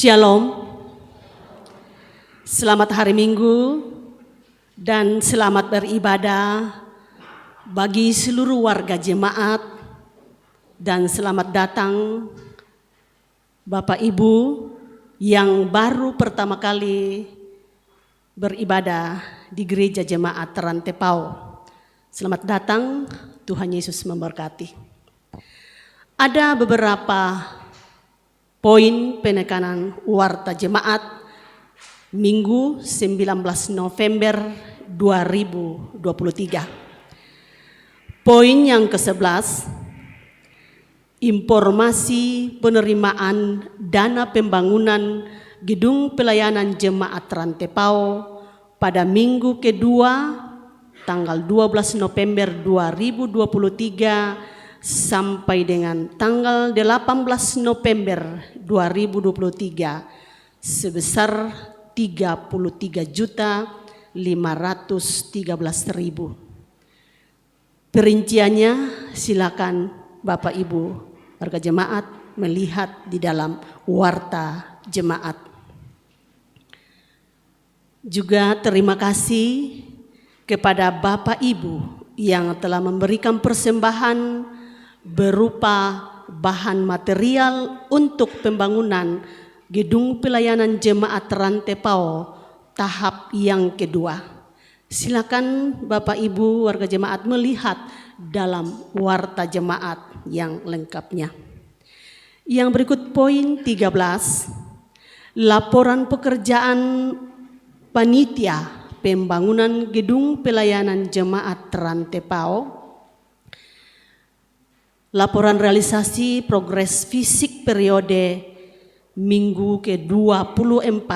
Shalom, selamat hari Minggu dan selamat beribadah bagi seluruh warga jemaat dan selamat datang Bapak Ibu yang baru pertama kali beribadah di gereja jemaat Rantepao. Selamat datang, Tuhan Yesus memberkati. Ada beberapa poin penekanan warta jemaat Minggu 19 November 2023. Poin yang ke-11, informasi penerimaan dana pembangunan gedung pelayanan jemaat Rantepao pada minggu kedua tanggal 12 November 2023 sampai dengan tanggal 18 November 2023 sebesar 33.513.000. Perinciannya silakan Bapak Ibu warga jemaat melihat di dalam warta jemaat. Juga terima kasih kepada Bapak Ibu yang telah memberikan persembahan berupa bahan material untuk pembangunan gedung pelayanan jemaat Rantepao tahap yang kedua. Silakan Bapak Ibu warga jemaat melihat dalam warta jemaat yang lengkapnya. Yang berikut poin 13, laporan pekerjaan panitia pembangunan gedung pelayanan jemaat Rantepao. Laporan realisasi progres fisik periode minggu ke-24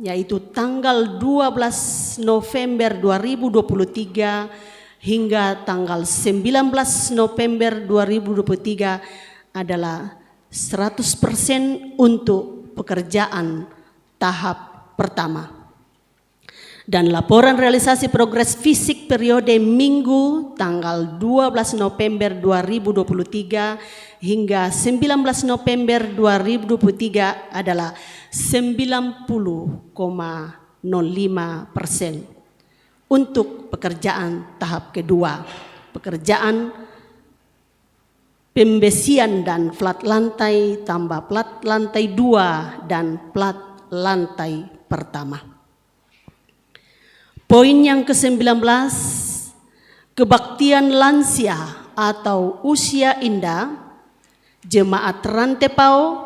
yaitu tanggal 12 November 2023 hingga tanggal 19 November 2023 adalah 100% untuk pekerjaan tahap pertama. Dan laporan realisasi progres fisik periode minggu tanggal 12 November 2023 hingga 19 November 2023 adalah 90,05% untuk pekerjaan tahap kedua. Pekerjaan pembesian dan plat lantai tambah plat lantai 2 dan plat lantai pertama. Poin yang ke-19, kebaktian lansia atau usia indah jemaat Rantepao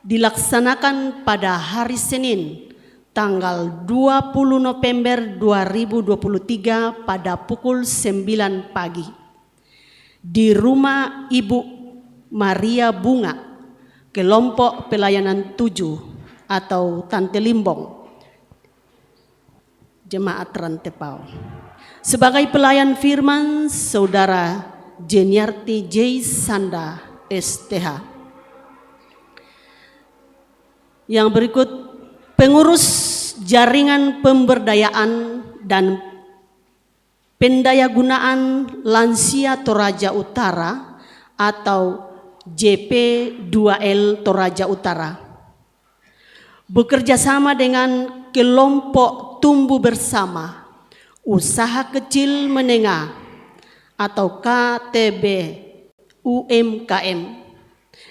dilaksanakan pada hari Senin tanggal 20 November 2023 pada pukul 9 pagi di rumah Ibu Maria Bunga, kelompok pelayanan 7 atau Tante Limbong, jemaat Rantepao. Sebagai pelayan firman, Saudara Jeniarti J. Sanda STH. Yang berikut, pengurus jaringan pemberdayaan dan pendayagunaan lansia Toraja Utara atau JP2L Toraja Utara bekerja sama dengan kelompok tumbuh bersama usaha kecil menengah atau KTB UMKM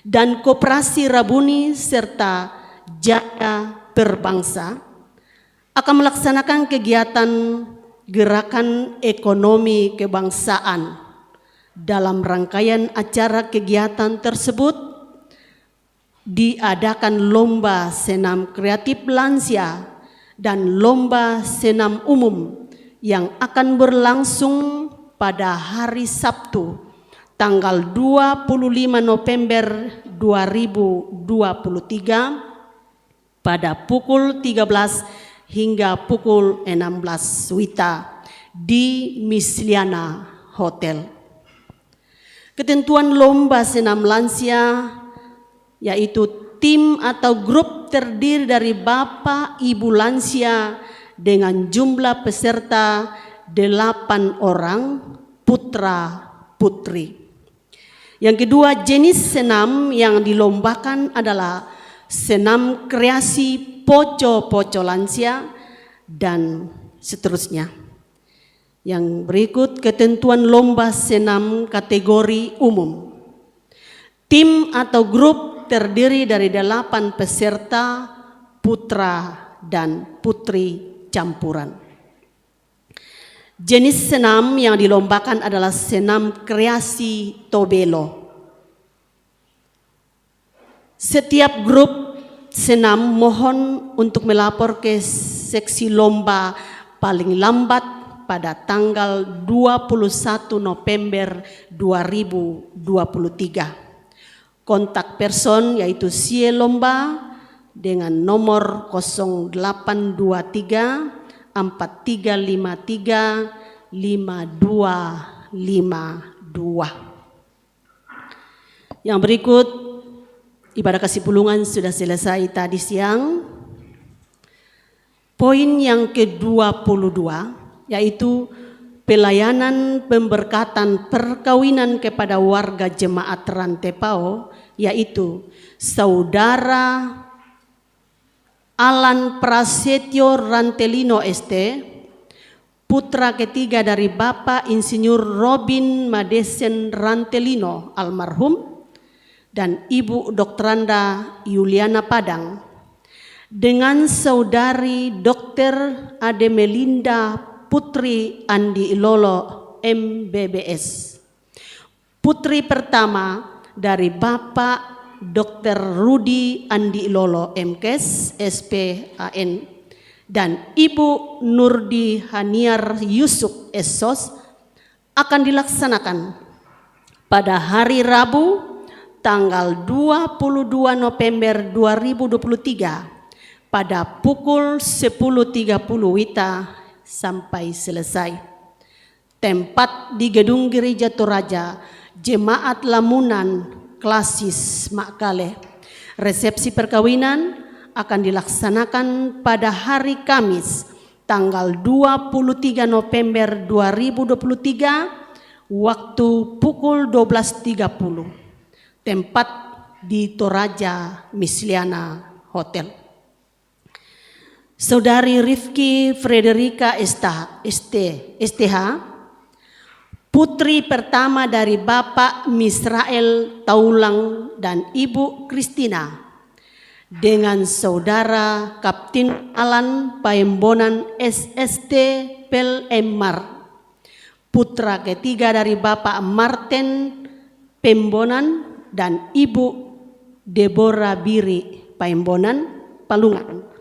dan Koperasi Rabuni serta Jaya Berbangsa akan melaksanakan kegiatan gerakan ekonomi kebangsaan. Dalam rangkaian acara kegiatan tersebut diadakan lomba senam kreatif lansia dan lomba senam umum yang akan berlangsung pada hari Sabtu tanggal 25 November 2023 pada pukul 13 hingga pukul 16 WITA di Misliana Hotel. Ketentuan lomba senam lansia yaitu tim atau grup terdiri dari Bapak Ibu lansia dengan jumlah peserta 8 orang putra putri. Yang kedua, jenis senam yang dilombakan adalah senam kreasi poco-poco lansia, dan seterusnya. Yang berikut ketentuan lomba senam kategori umum. Tim atau grup terdiri dari 8 peserta putra dan putri campuran. Jenis senam yang dilombakan adalah senam kreasi tobelo. Setiap grup senam mohon untuk melapor ke seksi lomba paling lambat pada tanggal 21 November 2023. Kontak person yaitu sie lomba dengan nomor 0823 4353 5252. Yang berikut, ibadah kasih pulungan sudah selesai tadi siang. Poin yang ke-22 yaitu pelayanan pemberkatan perkawinan kepada warga jemaat Rantepao, yaitu Saudara Alan Prasetyo Rantelino ST, putra ketiga dari Bapak Insinyur Robin Madesen Rantelino almarhum, dan Ibu Dokteranda Yuliana Padang, dengan Saudari Dr. Ademelinda Putri Andi Ilolo MBBS, putri pertama dari Bapak Dr. Rudi Andi Ilolo MKes SPAN, dan Ibu Nurdi Haniar Yusuf Esos, akan dilaksanakan pada hari Rabu tanggal 22 November 2023 pada pukul 10.30 WITA sampai selesai. Tempat di Gedung Gereja Toraja, Jemaat Lamunan Klasis Makkale. Resepsi perkawinan akan dilaksanakan pada hari Kamis tanggal 23 November 2023 waktu pukul 12.30. Tempat di Toraja Misliana Hotel. Saudari Rifki Frederika STH, putri pertama dari Bapak Misrael Taulang dan Ibu Kristina, dengan Saudara Kapten Alan Paembonan SST Pel Emmar, putra ketiga dari Bapak Martin Pembonan dan Ibu Deborah Biri Paembonan Palungan,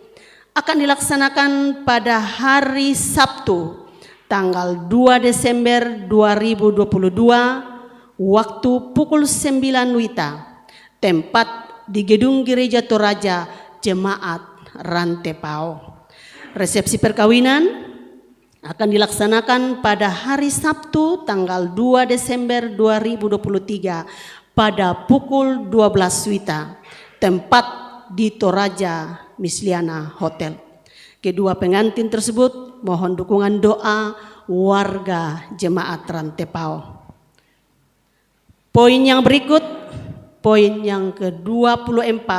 akan dilaksanakan pada hari Sabtu tanggal 2 Desember 2022 waktu pukul 9 WITA. Tempat di Gedung Gereja Toraja Jemaat Rantepao. Resepsi perkawinan akan dilaksanakan pada hari Sabtu tanggal 2 Desember 2023 pada pukul 12 WITA. Tempat di Toraja Misliana Hotel. Kedua pengantin tersebut mohon dukungan doa warga jemaat Rantepao. Poin yang berikut, poin yang ke-24,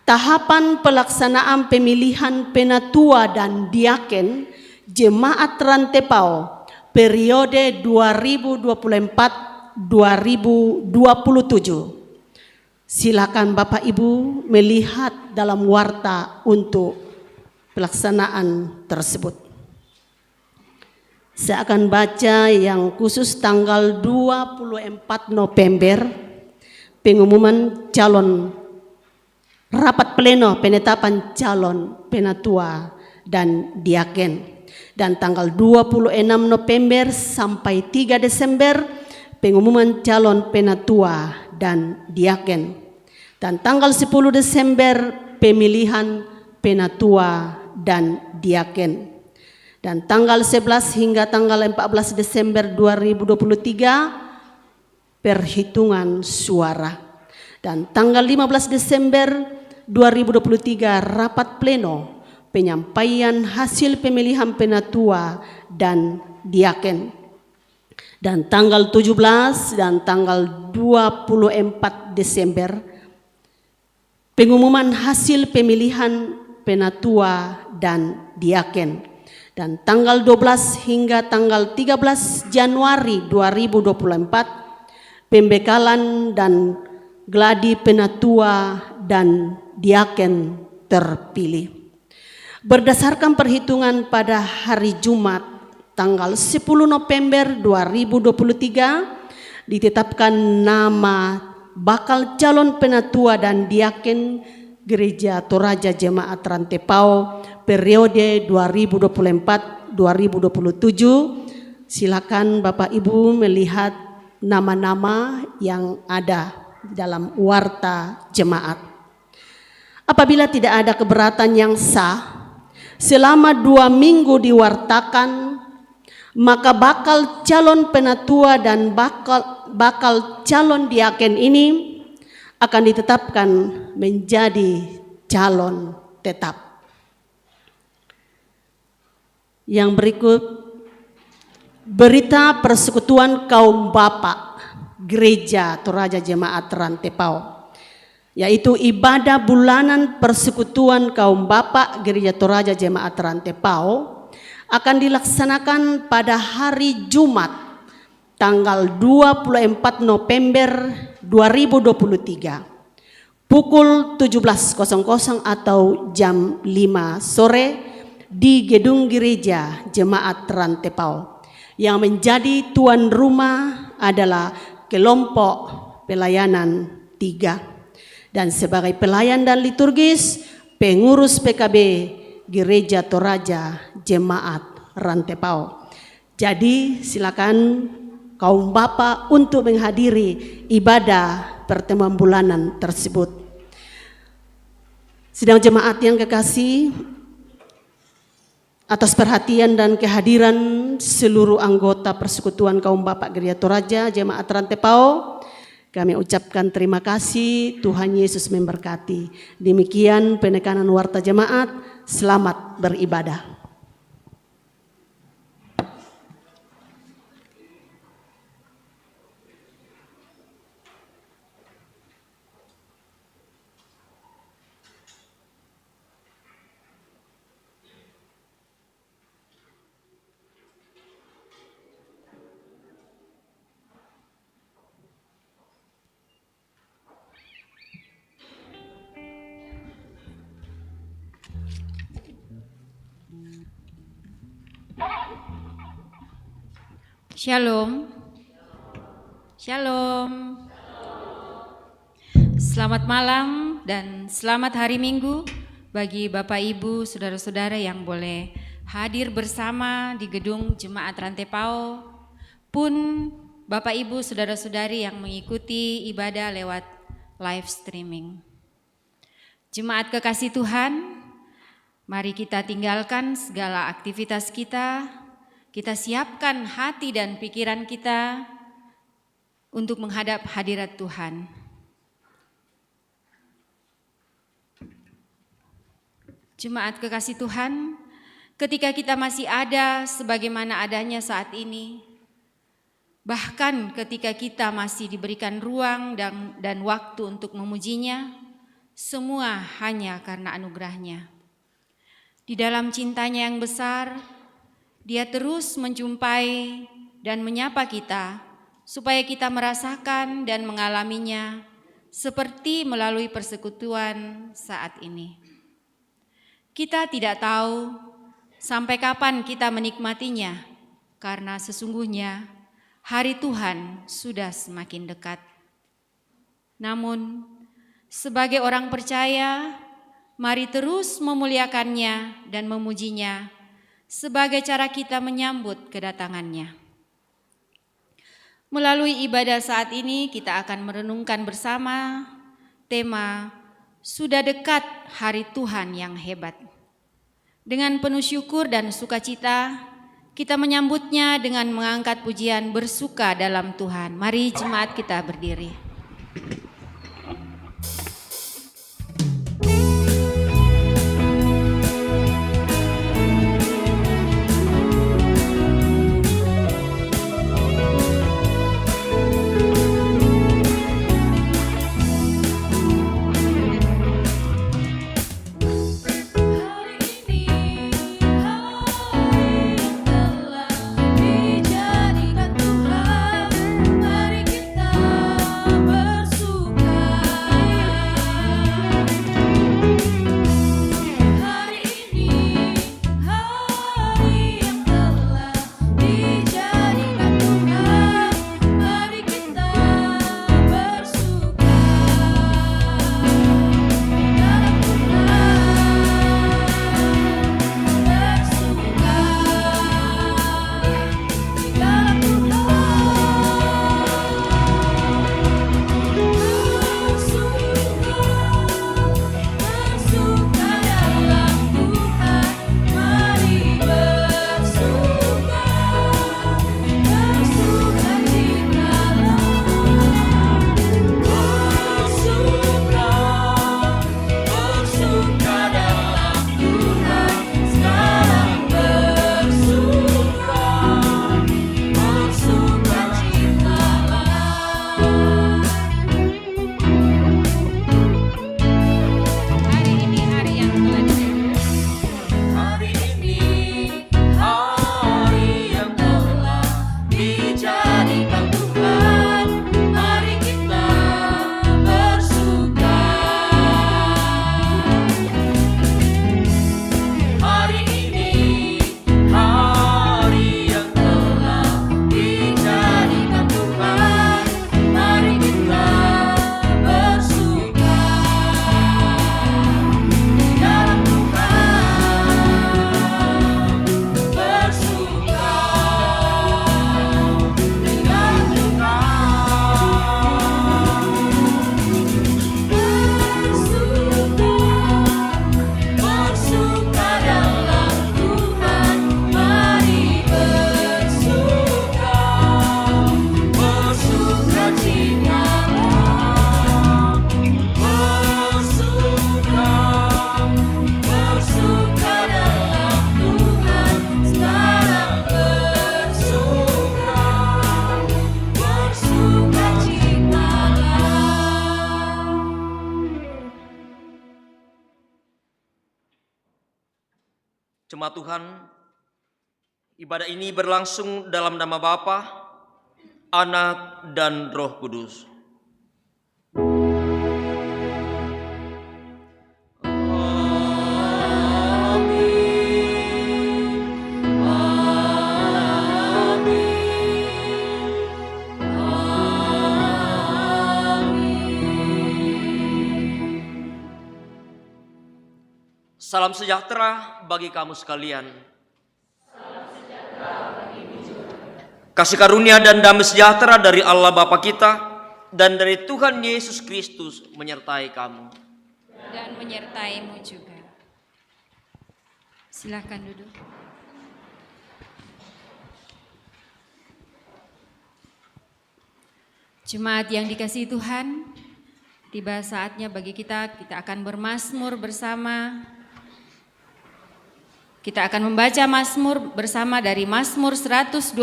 tahapan pelaksanaan pemilihan penatua dan diaken jemaat Rantepao periode 2024-2027. Silakan Bapak Ibu melihat dalam warta untuk pelaksanaan tersebut. Saya akan baca yang khusus tanggal 24 November, pengumuman calon rapat pleno penetapan calon penatua dan diaken. Dan tanggal 26 November sampai 3 Desember, pengumuman calon penatua dan diaken. Dan tanggal 10 Desember pemilihan penatua dan diaken. Dan tanggal 11 hingga tanggal 14 Desember 2023 perhitungan suara. Dan tanggal 15 Desember 2023 rapat pleno penyampaian hasil pemilihan penatua dan diaken. Dan tanggal 17 dan tanggal 24 Desember pengumuman hasil pemilihan penatua dan diaken. Dan tanggal 12 hingga tanggal 13 Januari 2024, pembekalan dan gladi penatua dan diaken terpilih. Berdasarkan perhitungan pada hari Jumat tanggal 10 November 2023, ditetapkan nama bakal calon penatua dan diaken Gereja Toraja Jemaat Rantepao periode 2024-2027. Silakan Bapak Ibu melihat nama-nama yang ada dalam warta jemaat. Apabila tidak ada keberatan yang sah, selama 2 minggu diwartakan, maka bakal calon penatua dan bakal calon diaken ini akan ditetapkan menjadi calon tetap. Yang berikut, berita Persekutuan Kaum Bapak Gereja Toraja Jemaat Rantepao, yaitu ibadah bulanan Persekutuan Kaum Bapak Gereja Toraja Jemaat Rantepao akan dilaksanakan pada hari Jumat tanggal 24 November 2023 pukul 17.00 atau jam 5 sore di Gedung Gereja Jemaat Rantepao. Yang menjadi tuan rumah adalah kelompok pelayanan 3, dan sebagai pelayan dan liturgis pengurus PKB Gereja Toraja Jemaat Rantepao. Jadi silakan kaum bapak untuk menghadiri ibadah pertemuan bulanan tersebut. Sidang jemaat yang kekasih, atas perhatian dan kehadiran seluruh anggota Persekutuan Kaum Bapak Gereja Toraja Jemaat Rantepao, kami ucapkan terima kasih. Tuhan Yesus memberkati. Demikian penekanan warta jemaat. Selamat beribadah. Shalom. Shalom. Selamat malam dan selamat hari Minggu bagi Bapak Ibu, saudara-saudara yang boleh hadir bersama di gedung Jemaat Rantepao, pun Bapak Ibu, saudara-saudari yang mengikuti ibadah lewat live streaming. Jemaat kekasih Tuhan, mari kita tinggalkan segala aktivitas kita siapkan hati dan pikiran kita untuk menghadap hadirat Tuhan. Jemaat kekasih Tuhan, ketika kita masih ada sebagaimana adanya saat ini, bahkan ketika kita masih diberikan ruang dan waktu untuk memujinya, semua hanya karena anugerahnya. Di dalam cintanya yang besar, Dia terus menjumpai dan menyapa kita supaya kita merasakan dan mengalaminya seperti melalui persekutuan saat ini. Kita tidak tahu sampai kapan kita menikmatinya, karena sesungguhnya hari Tuhan sudah semakin dekat. Namun, sebagai orang percaya, mari terus memuliakannya dan memujinya sebagai cara kita menyambut kedatangannya. Melalui ibadah saat ini kita akan merenungkan bersama tema Sudah Dekat Hari Tuhan yang Hebat. Dengan penuh syukur dan sukacita kita menyambutnya dengan mengangkat pujian bersuka dalam Tuhan. Mari jemaat kita berdiri. Jemaat Tuhan, ibadah ini berlangsung dalam nama Bapa, Anak, dan Roh Kudus. Salam sejahtera bagi kamu sekalian. Kasih karunia dan damai sejahtera dari Allah Bapa kita dan dari Tuhan Yesus Kristus menyertai kamu. Dan menyertaimu juga. Silakan duduk. Jemaat yang dikasihi Tuhan, tiba saatnya bagi kita akan bermazmur bersama. Kita akan membaca Mazmur bersama dari Mazmur 123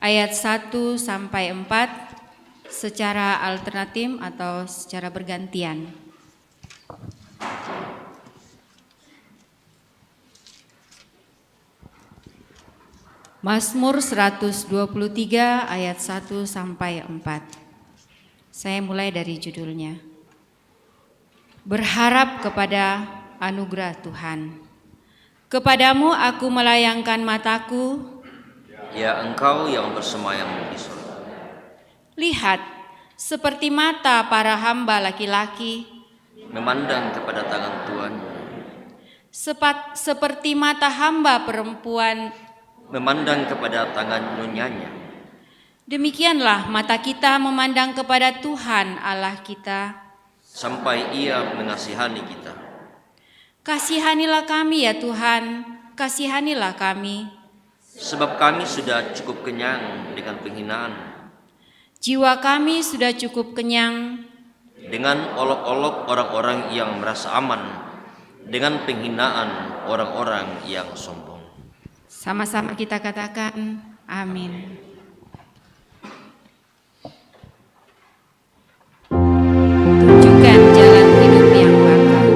ayat 1 sampai 4 secara alternatif atau secara bergantian. Mazmur 123 ayat 1 sampai 4. Saya mulai dari judulnya. Berharap kepada anugerah Tuhan. Kepadamu aku melayangkan mataku, Ya Engkau yang bersemayam di surga. lihat seperti mata para hamba laki-laki, Memandang kepada tangan Tuhan, seperti mata hamba perempuan, memandang kepada tangan nyonyanya. demikianlah mata kita memandang kepada Tuhan Allah kita. Sampai Ia mengasihani kita. Kasihanilah kami ya Tuhan, kasihanilah kami. Sebab kami sudah cukup kenyang dengan penghinaan, Jiwa kami sudah cukup kenyang dengan olok-olok orang-orang yang merasa aman, dengan penghinaan orang-orang yang sombong. Sama-sama kita katakan, amin. Tunjukkan jalan hidup yang bakal.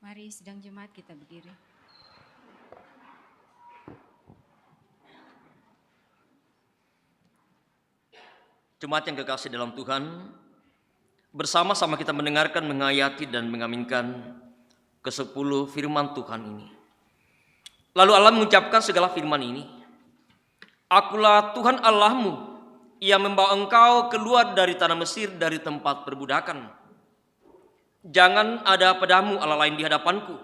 Mari sidang jemaat kita berdiri. Jemaat yang kekasih dalam Tuhan, bersama-sama kita mendengarkan, menghayati dan mengaminkan ke-10 firman Tuhan ini. Lalu Allah mengucapkan segala firman ini. Akulah Tuhan Allahmu yang membawa engkau keluar dari tanah Mesir, dari tempat perbudakan. Jangan ada padamu Allah lain di hadapanku.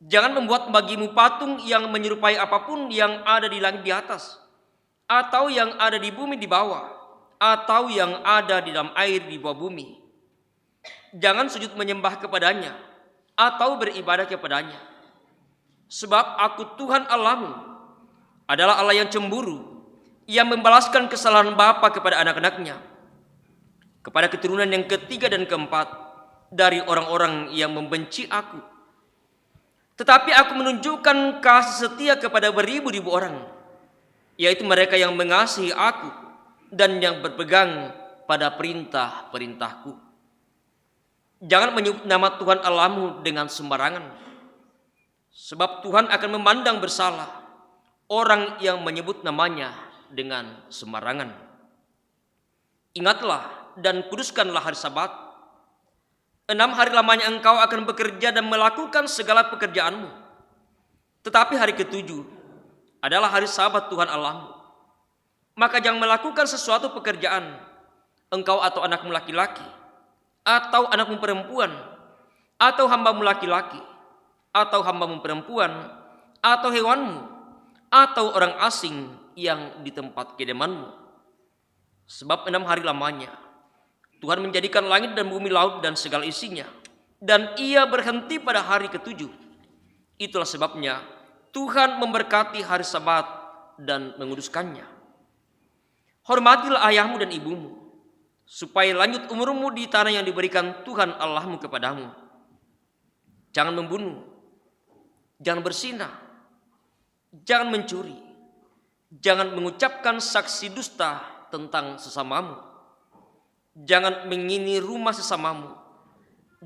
Jangan membuat bagimu patung yang menyerupai apapun yang ada di langit di atas, atau yang ada di bumi di bawah, atau yang ada di dalam air di bawah bumi. Jangan sujud menyembah kepadanya, atau beribadah kepadanya. Sebab aku Tuhan Allahmu adalah Allah yang cemburu, yang membalaskan kesalahan bapa kepada anak-anaknya, kepada keturunan yang ketiga dan keempat dari orang-orang yang membenci aku. Tetapi aku menunjukkan kasih setia kepada beribu-ribu orang, yaitu mereka yang mengasihi aku dan yang berpegang pada perintah-perintahku. Jangan menyebut nama Tuhan Allahmu dengan sembarangan, sebab Tuhan akan memandang bersalah orang yang menyebut namanya dengan sembarangan. Ingatlah dan kuduskanlah hari Sabat. 6 hari lamanya engkau akan bekerja dan melakukan segala pekerjaanmu. Tetapi hari ketujuh adalah hari Sabat Tuhan Allahmu. Maka jangan melakukan sesuatu pekerjaan, engkau atau anakmu laki-laki, atau anakmu perempuan, atau hambamu laki-laki, atau hambamu perempuan, atau hewanmu, atau orang asing yang di tempat kediamanmu. Sebab 6 hari lamanya Tuhan menjadikan langit dan bumi, laut dan segala isinya, dan ia berhenti pada hari ketujuh. Itulah sebabnya Tuhan memberkati hari Sabat dan menguduskannya. Hormatilah ayahmu dan ibumu, supaya lanjut umurmu di tanah yang diberikan Tuhan Allahmu kepadamu. Jangan membunuh, jangan berzinah, jangan mencuri, jangan mengucapkan saksi dusta tentang sesamamu, jangan mengingini rumah sesamamu,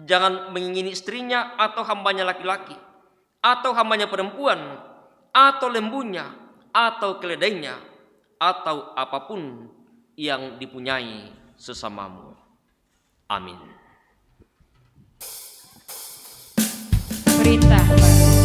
jangan mengingini istrinya atau hambanya laki-laki, atau hambanya perempuan, atau lembunya, atau keledainya, atau apapun yang dipunyai sesamamu. Amin. Perintah baru.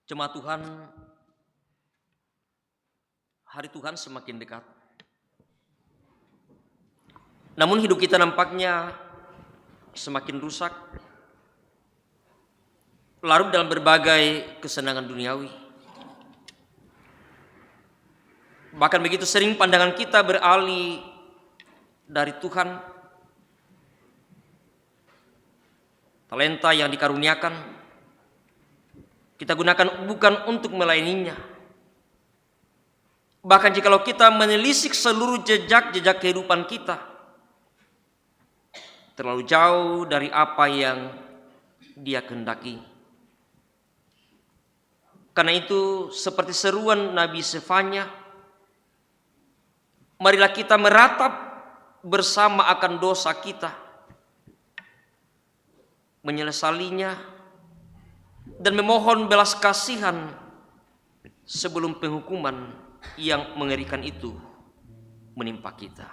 Jemaat Tuhan, hari Tuhan semakin dekat. Namun hidup kita nampaknya semakin rusak, larut dalam berbagai kesenangan duniawi. Bahkan begitu sering pandangan kita beralih dari Tuhan. Talenta yang dikaruniakan kita gunakan bukan untuk melayaninya. Bahkan jikalau kita menelisik seluruh jejak-jejak kehidupan kita, terlalu jauh dari apa yang Dia kehendaki. Karena itu seperti seruan Nabi Sefanya, marilah kita meratap bersama akan dosa kita, menyesalinya, dan memohon belas kasihan sebelum penghukuman yang mengerikan itu menimpa kita.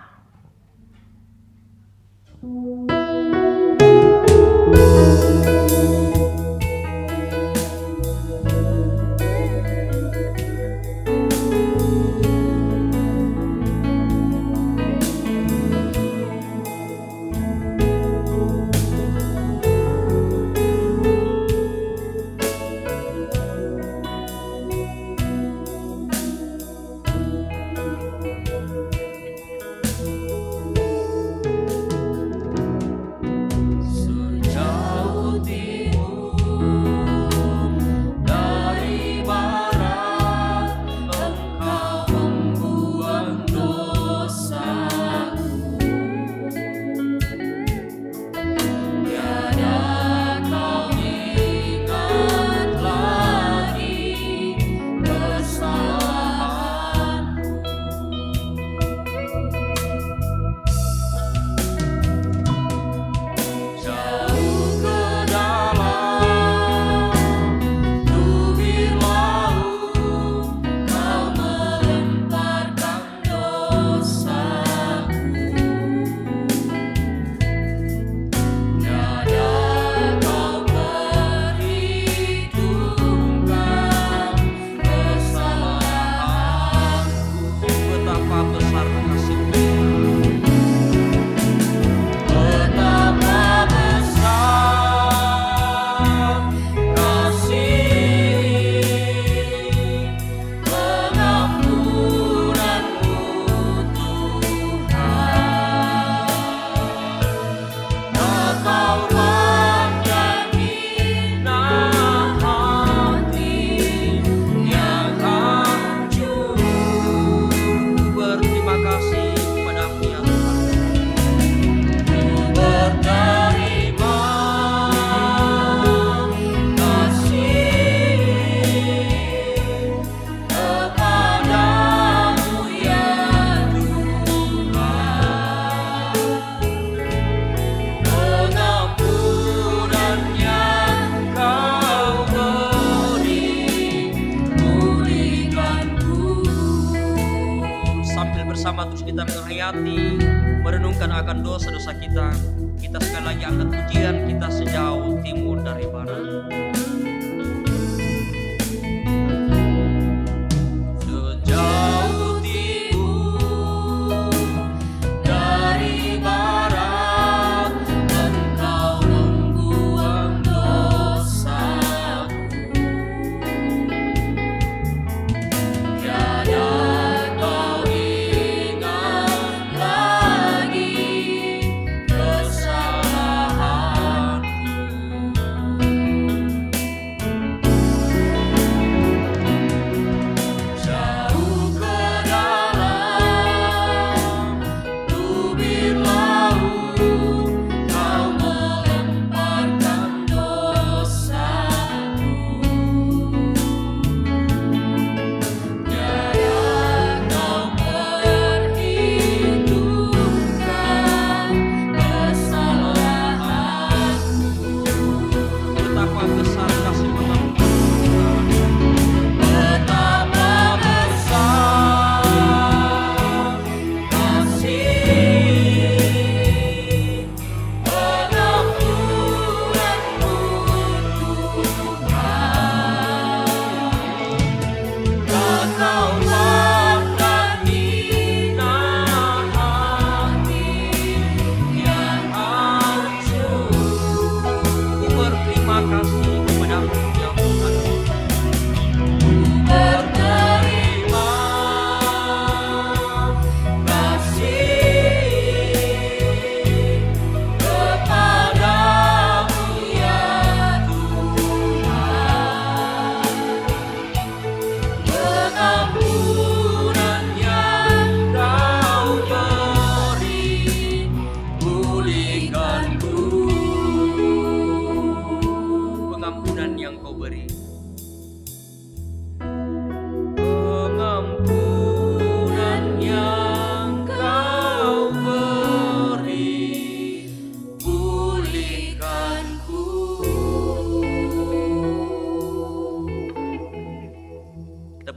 kita menghayati, merenungkan akan dosa-dosa kita. Kita sekali lagi angkat pujian kita sejauh timur dari barat. Sejauh timur dari barat, Engkau membuang dosaku. Tiada kau ingat lagi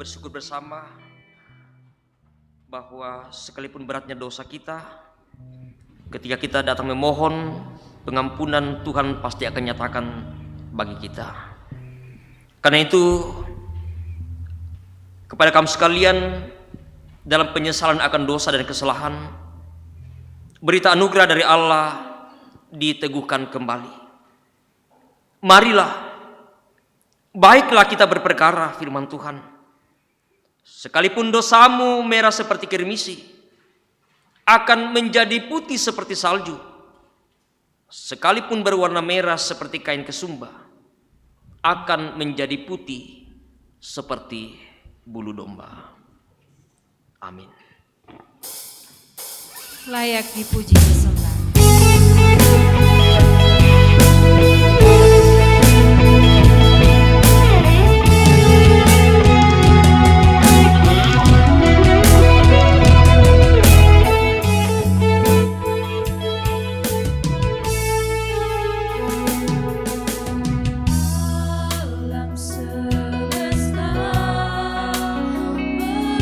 bersyukur bersama bahwa sekalipun beratnya dosa kita, ketika kita datang memohon pengampunan, Tuhan pasti akan nyatakan bagi kita. Karena itu, kepada kamu sekalian, dalam penyesalan akan dosa dan kesalahan, berita anugerah dari Allah diteguhkan kembali. Marilah, baiklah kita berperkara, firman Tuhan. Sekalipun dosamu merah seperti kirmisi, akan menjadi putih seperti salju. Sekalipun berwarna merah seperti kain kesumba, akan menjadi putih seperti bulu domba. Amin. Layak dipuji disembah.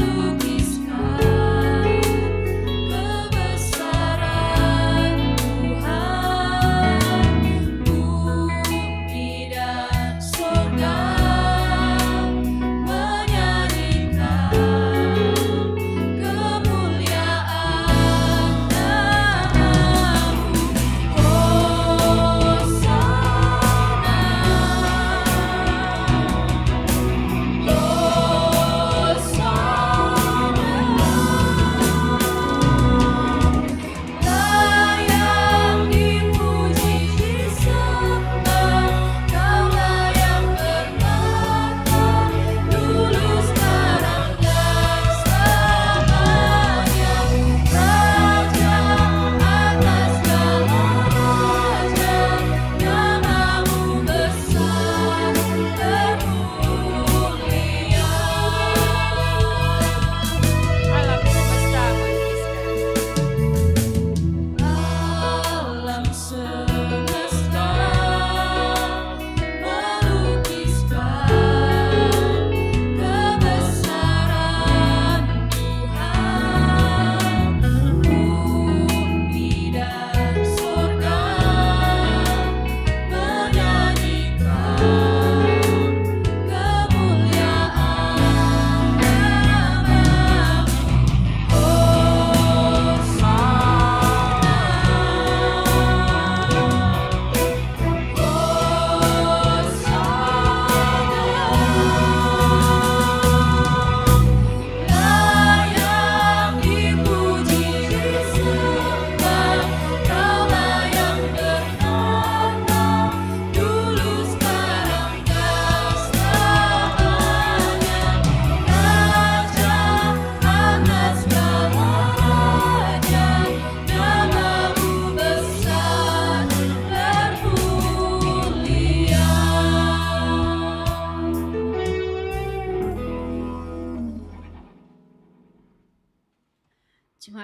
Melukiskan kebesaran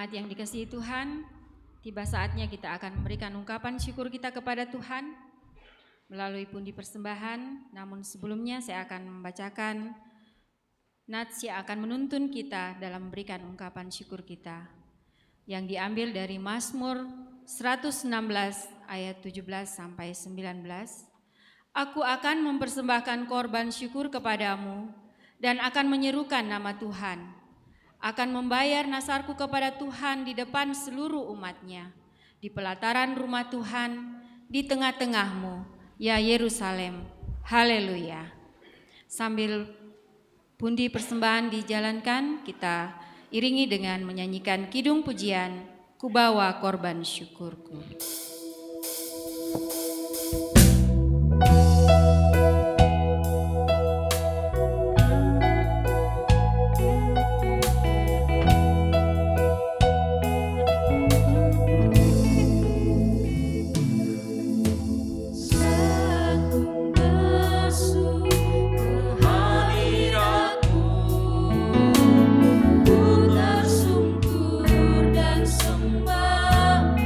Jemaat yang dikasihi Tuhan, tiba saatnya kita akan memberikan ungkapan syukur kita kepada Tuhan melalui pundi persembahan. Namun sebelumnya saya akan membacakan nats yang akan menuntun kita dalam memberikan ungkapan syukur kita, yang diambil dari Mazmur 116 ayat 17 sampai 19. Aku akan mempersembahkan korban syukur kepadamu dan akan menyerukan nama Tuhan. Akan membayar nasarku kepada Tuhan di depan seluruh umatnya, di pelataran rumah Tuhan, di tengah-tengahmu, ya Yerusalem. Haleluya. Sambil pundi persembahan dijalankan, kita iringi dengan menyanyikan kidung pujian, Kubawa Korban Syukurku. Sembahmu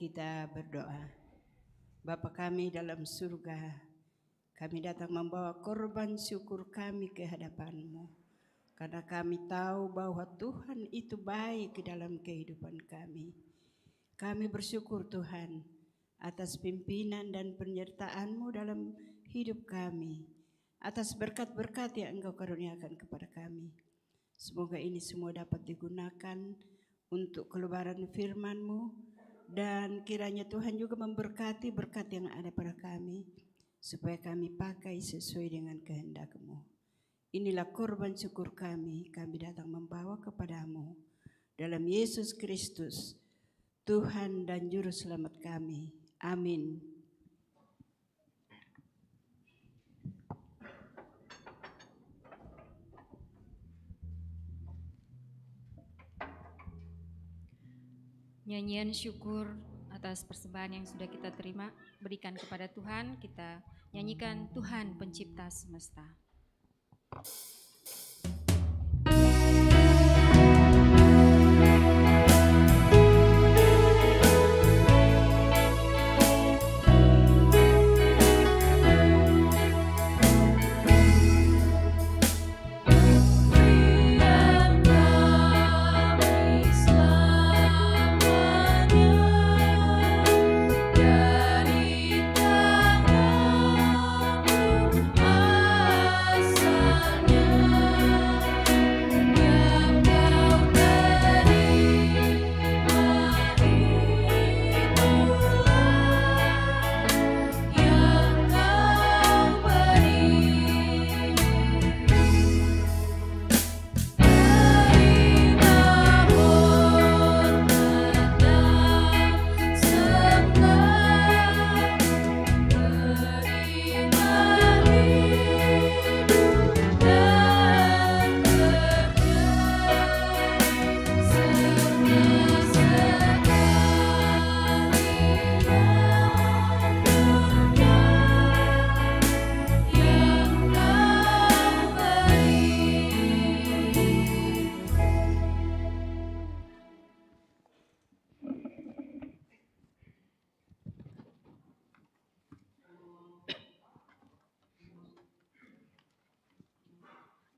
kita berdoa. Bapa kami dalam surga, kami datang membawa korban syukur kami ke hadapan-Mu. Karena kami tahu bahwa Tuhan itu baik di dalam kehidupan kami. Kami bersyukur Tuhan atas pimpinan dan penyertaan-Mu dalam hidup kami. Atas berkat-berkat yang Engkau karuniakan kepada kami. Semoga ini semua dapat digunakan untuk keluaran firman-Mu. Dan kiranya Tuhan juga memberkati berkat yang ada pada kami, supaya kami pakai sesuai dengan kehendak-Mu. Inilah korban syukur kami datang membawa kepada-Mu. Dalam Yesus Kristus, Tuhan dan Juru Selamat kami. Amin. Nyanyian syukur atas persembahan yang sudah kita terima, berikan kepada Tuhan, kita nyanyikan Tuhan Pencipta Semesta.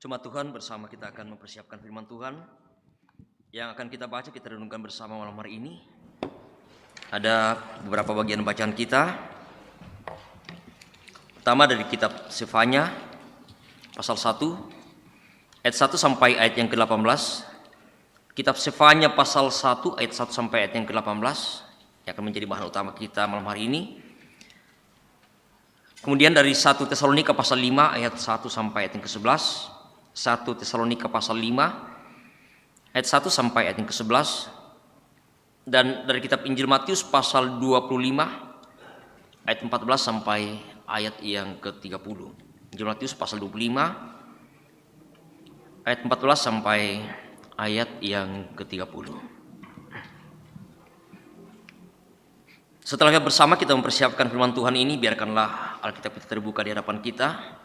Jemaat Tuhan, bersama kita akan mempersiapkan firman Tuhan yang akan kita baca, kita renungkan bersama malam hari ini. Ada beberapa bagian bacaan kita. Pertama dari kitab Sefanya pasal 1 ayat 1 sampai ayat yang ke-18. Kitab Sefanya pasal 1 ayat 1 sampai ayat yang ke-18 yang akan menjadi bahan utama kita malam hari ini. Kemudian dari 1 Tesalonika pasal 5 ayat 1 sampai ayat yang ke-11. 1 Tesalonika pasal 5 ayat 1 sampai ayat yang ke-11. Dan dari kitab Injil Matius pasal 25 ayat 14 sampai ayat yang ke-30. Injil Matius pasal 25 ayat 14 sampai ayat yang ke-30. Setelah bersama kita mempersiapkan firman Tuhan ini, biarkanlah Alkitab kita terbuka di hadapan kita.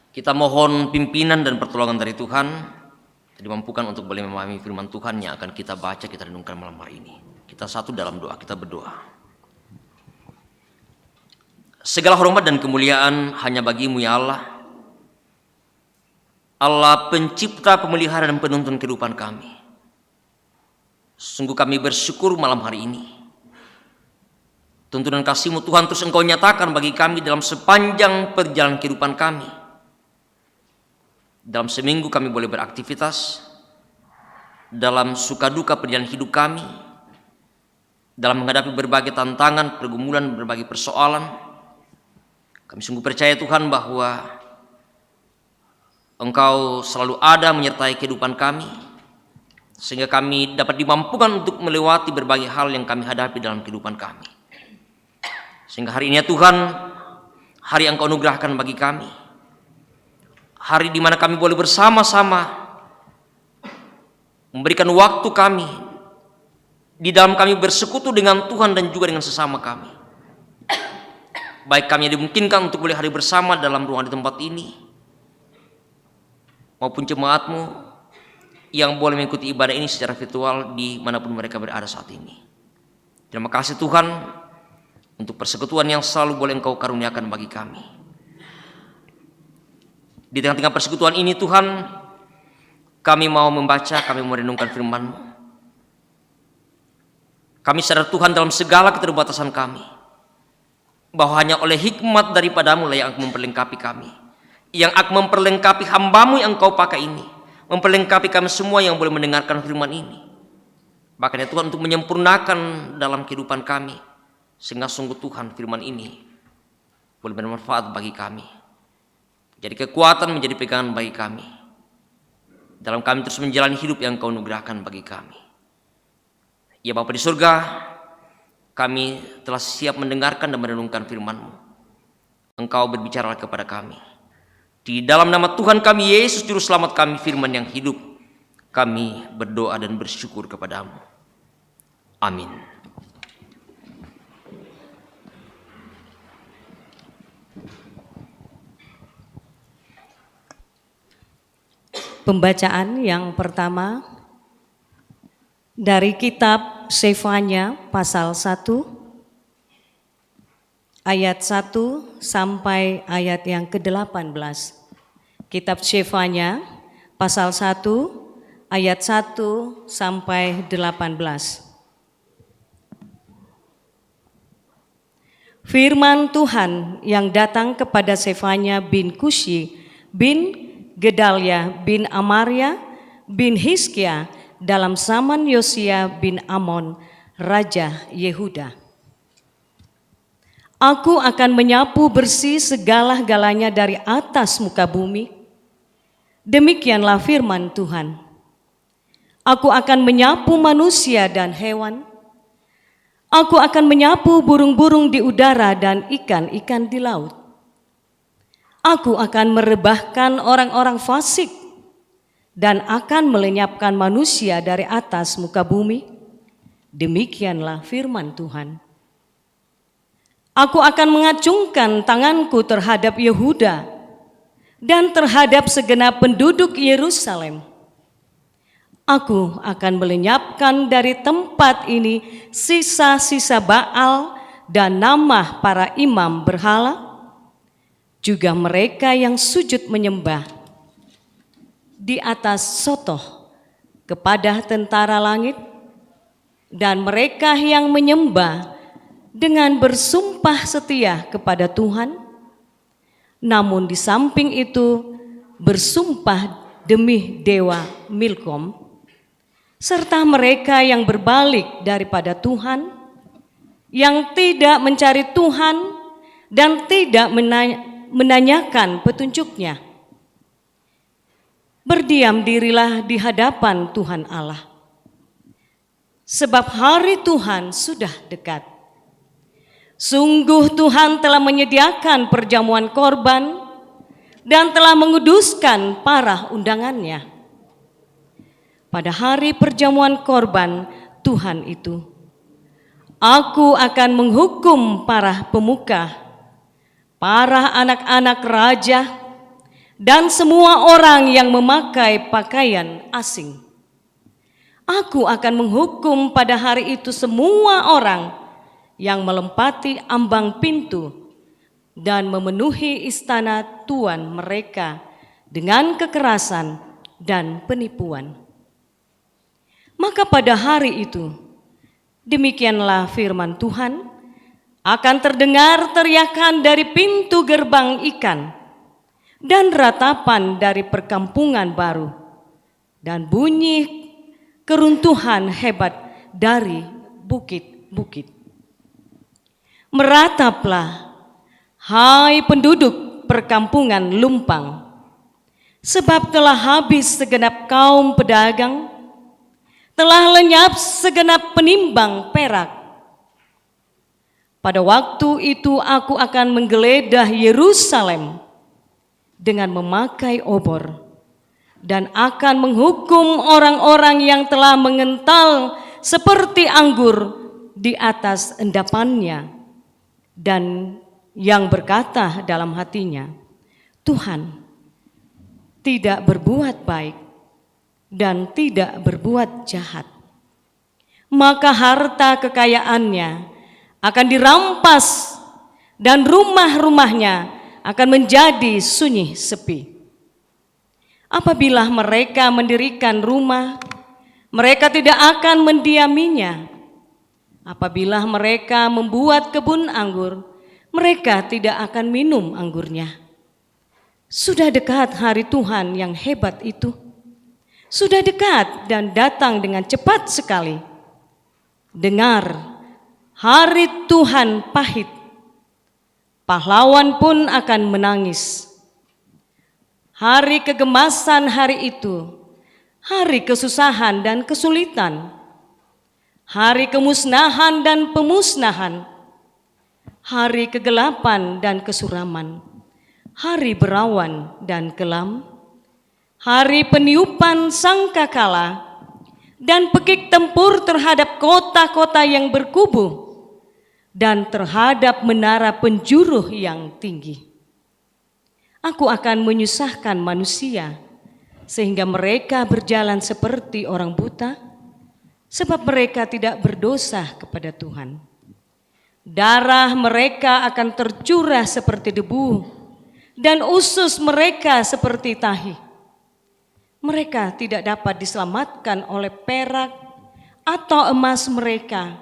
Kita mohon pimpinan dan pertolongan dari Tuhan, dimampukan untuk boleh memahami firman Tuhan yang akan kita baca, kita renungkan malam hari ini. Kita satu dalam doa, kita berdoa. Segala hormat dan kemuliaan hanya bagi-Mu ya Allah. Allah pencipta, pemelihara dan penuntun kehidupan kami. Sungguh kami bersyukur malam hari ini. Tuntunan kasih-Mu Tuhan terus Engkau nyatakan bagi kami dalam sepanjang perjalanan kehidupan kami. Dalam seminggu kami boleh beraktivitas, dalam suka duka perjalanan hidup kami, dalam menghadapi berbagai tantangan, pergumulan, berbagai persoalan. Kami sungguh percaya Tuhan bahwa Engkau selalu ada menyertai kehidupan kami, sehingga kami dapat dimampukan untuk melewati berbagai hal yang kami hadapi dalam kehidupan kami. Sehingga hari ini ya Tuhan, hari yang Engkau anugerahkan bagi kami, hari di mana kami boleh bersama-sama memberikan waktu kami di dalam kami bersekutu dengan Tuhan dan juga dengan sesama kami. Baik kami yang dimungkinkan untuk boleh hadir bersama dalam ruangan di tempat ini, maupun jemaat-Mu yang boleh mengikuti ibadah ini secara virtual di manapun mereka berada saat ini. Terima kasih Tuhan untuk persekutuan yang selalu boleh Engkau karuniakan bagi kami. Di tengah-tengah persekutuan ini Tuhan, kami mau membaca, kami mau merenungkan firman-Mu. Kami sadar Tuhan dalam segala keterbatasan kami, bahwa hanya oleh hikmat daripadamu lah yang akan memperlengkapi kami, yang akan memperlengkapi hamba-Mu yang Engkau pakai ini, memperlengkapi kami semua yang boleh mendengarkan firman ini. Bahkan ya Tuhan, untuk menyempurnakan dalam kehidupan kami, sehingga sungguh Tuhan firman ini boleh bermanfaat bagi kami, jadi kekuatan, menjadi pegangan bagi kami dalam kami terus menjalani hidup yang Engkau anugerahkan bagi kami. Ya Bapa di surga, kami telah siap mendengarkan dan merenungkan firman-Mu. Engkau berbicara kepada kami. Di dalam nama Tuhan kami Yesus Juru Selamat kami, firman yang hidup, kami berdoa dan bersyukur kepada-Mu. Amin. Pembacaan yang pertama dari kitab Sefanya pasal 1 ayat 1 sampai ayat yang ke-18. Kitab Sefanya pasal 1 ayat 1 sampai 18. Firman Tuhan yang datang kepada Sefanya bin Kushi bin Gedalia bin Amaria bin Hizkia dalam zaman Yosia bin Amon, Raja Yehuda. Aku akan menyapu bersih segala-galanya dari atas muka bumi. Demikianlah firman Tuhan. Aku akan menyapu manusia dan hewan. Aku akan menyapu burung-burung di udara dan ikan-ikan di laut. Aku akan merebahkan orang-orang fasik dan akan melenyapkan manusia dari atas muka bumi. Demikianlah firman Tuhan. Aku akan mengacungkan tanganku terhadap Yehuda dan terhadap segenap penduduk Yerusalem. Aku akan melenyapkan dari tempat ini sisa-sisa Baal dan nama para imam berhala, juga mereka yang sujud menyembah di atas sotoh kepada tentara langit, dan mereka yang menyembah dengan bersumpah setia kepada Tuhan, namun di samping itu bersumpah demi dewa Milkom, serta mereka yang berbalik daripada Tuhan, yang tidak mencari Tuhan dan tidak menanyakan petunjuknya. Berdiam dirilah di hadapan Tuhan Allah, sebab hari Tuhan sudah dekat. Sungguh Tuhan telah menyediakan perjamuan korban dan telah menguduskan para undangannya. Pada hari perjamuan korban Tuhan itu, aku akan menghukum para pemuka, para anak-anak raja, dan semua orang yang memakai pakaian asing. Aku akan menghukum pada hari itu semua orang yang melempati ambang pintu dan memenuhi istana tuan mereka dengan kekerasan dan penipuan. Maka pada hari itu, demikianlah firman Tuhan, akan terdengar teriakan dari pintu gerbang ikan dan ratapan dari perkampungan baru, dan bunyi keruntuhan hebat dari bukit-bukit. Merataplah, hai penduduk perkampungan lumpang, sebab telah habis segenap kaum pedagang, telah lenyap segenap penimbang perak. Pada waktu itu aku akan menggeledah Yerusalem dengan memakai obor, dan akan menghukum orang-orang yang telah mengental seperti anggur di atas endapannya, dan yang berkata dalam hatinya, Tuhan tidak berbuat baik dan tidak berbuat jahat. maka harta kekayaannya akan dirampas dan rumah-rumahnya akan menjadi sunyi sepi. Apabila mereka mendirikan rumah, mereka tidak akan mendiaminya. Apabila mereka membuat kebun anggur, mereka tidak akan minum anggurnya. Sudah dekat hari Tuhan yang hebat itu. Sudah dekat dan datang dengan cepat sekali. Dengar, hari Tuhan pahit. Pahlawan pun akan menangis. Hari kegemasan hari itu, hari kesusahan dan kesulitan, hari kemusnahan dan pemusnahan, hari kegelapan dan kesuraman, hari berawan dan kelam, hari peniupan sangkakala, dan pekik tempur terhadap kota-kota yang berkubu, dan terhadap menara penjuru yang tinggi. Aku akan menyusahkan manusia, sehingga mereka berjalan seperti orang buta, sebab mereka tidak berdosa kepada Tuhan. Darah mereka akan tercurah seperti debu, dan usus mereka seperti tahi. Mereka tidak dapat diselamatkan oleh perak atau emas mereka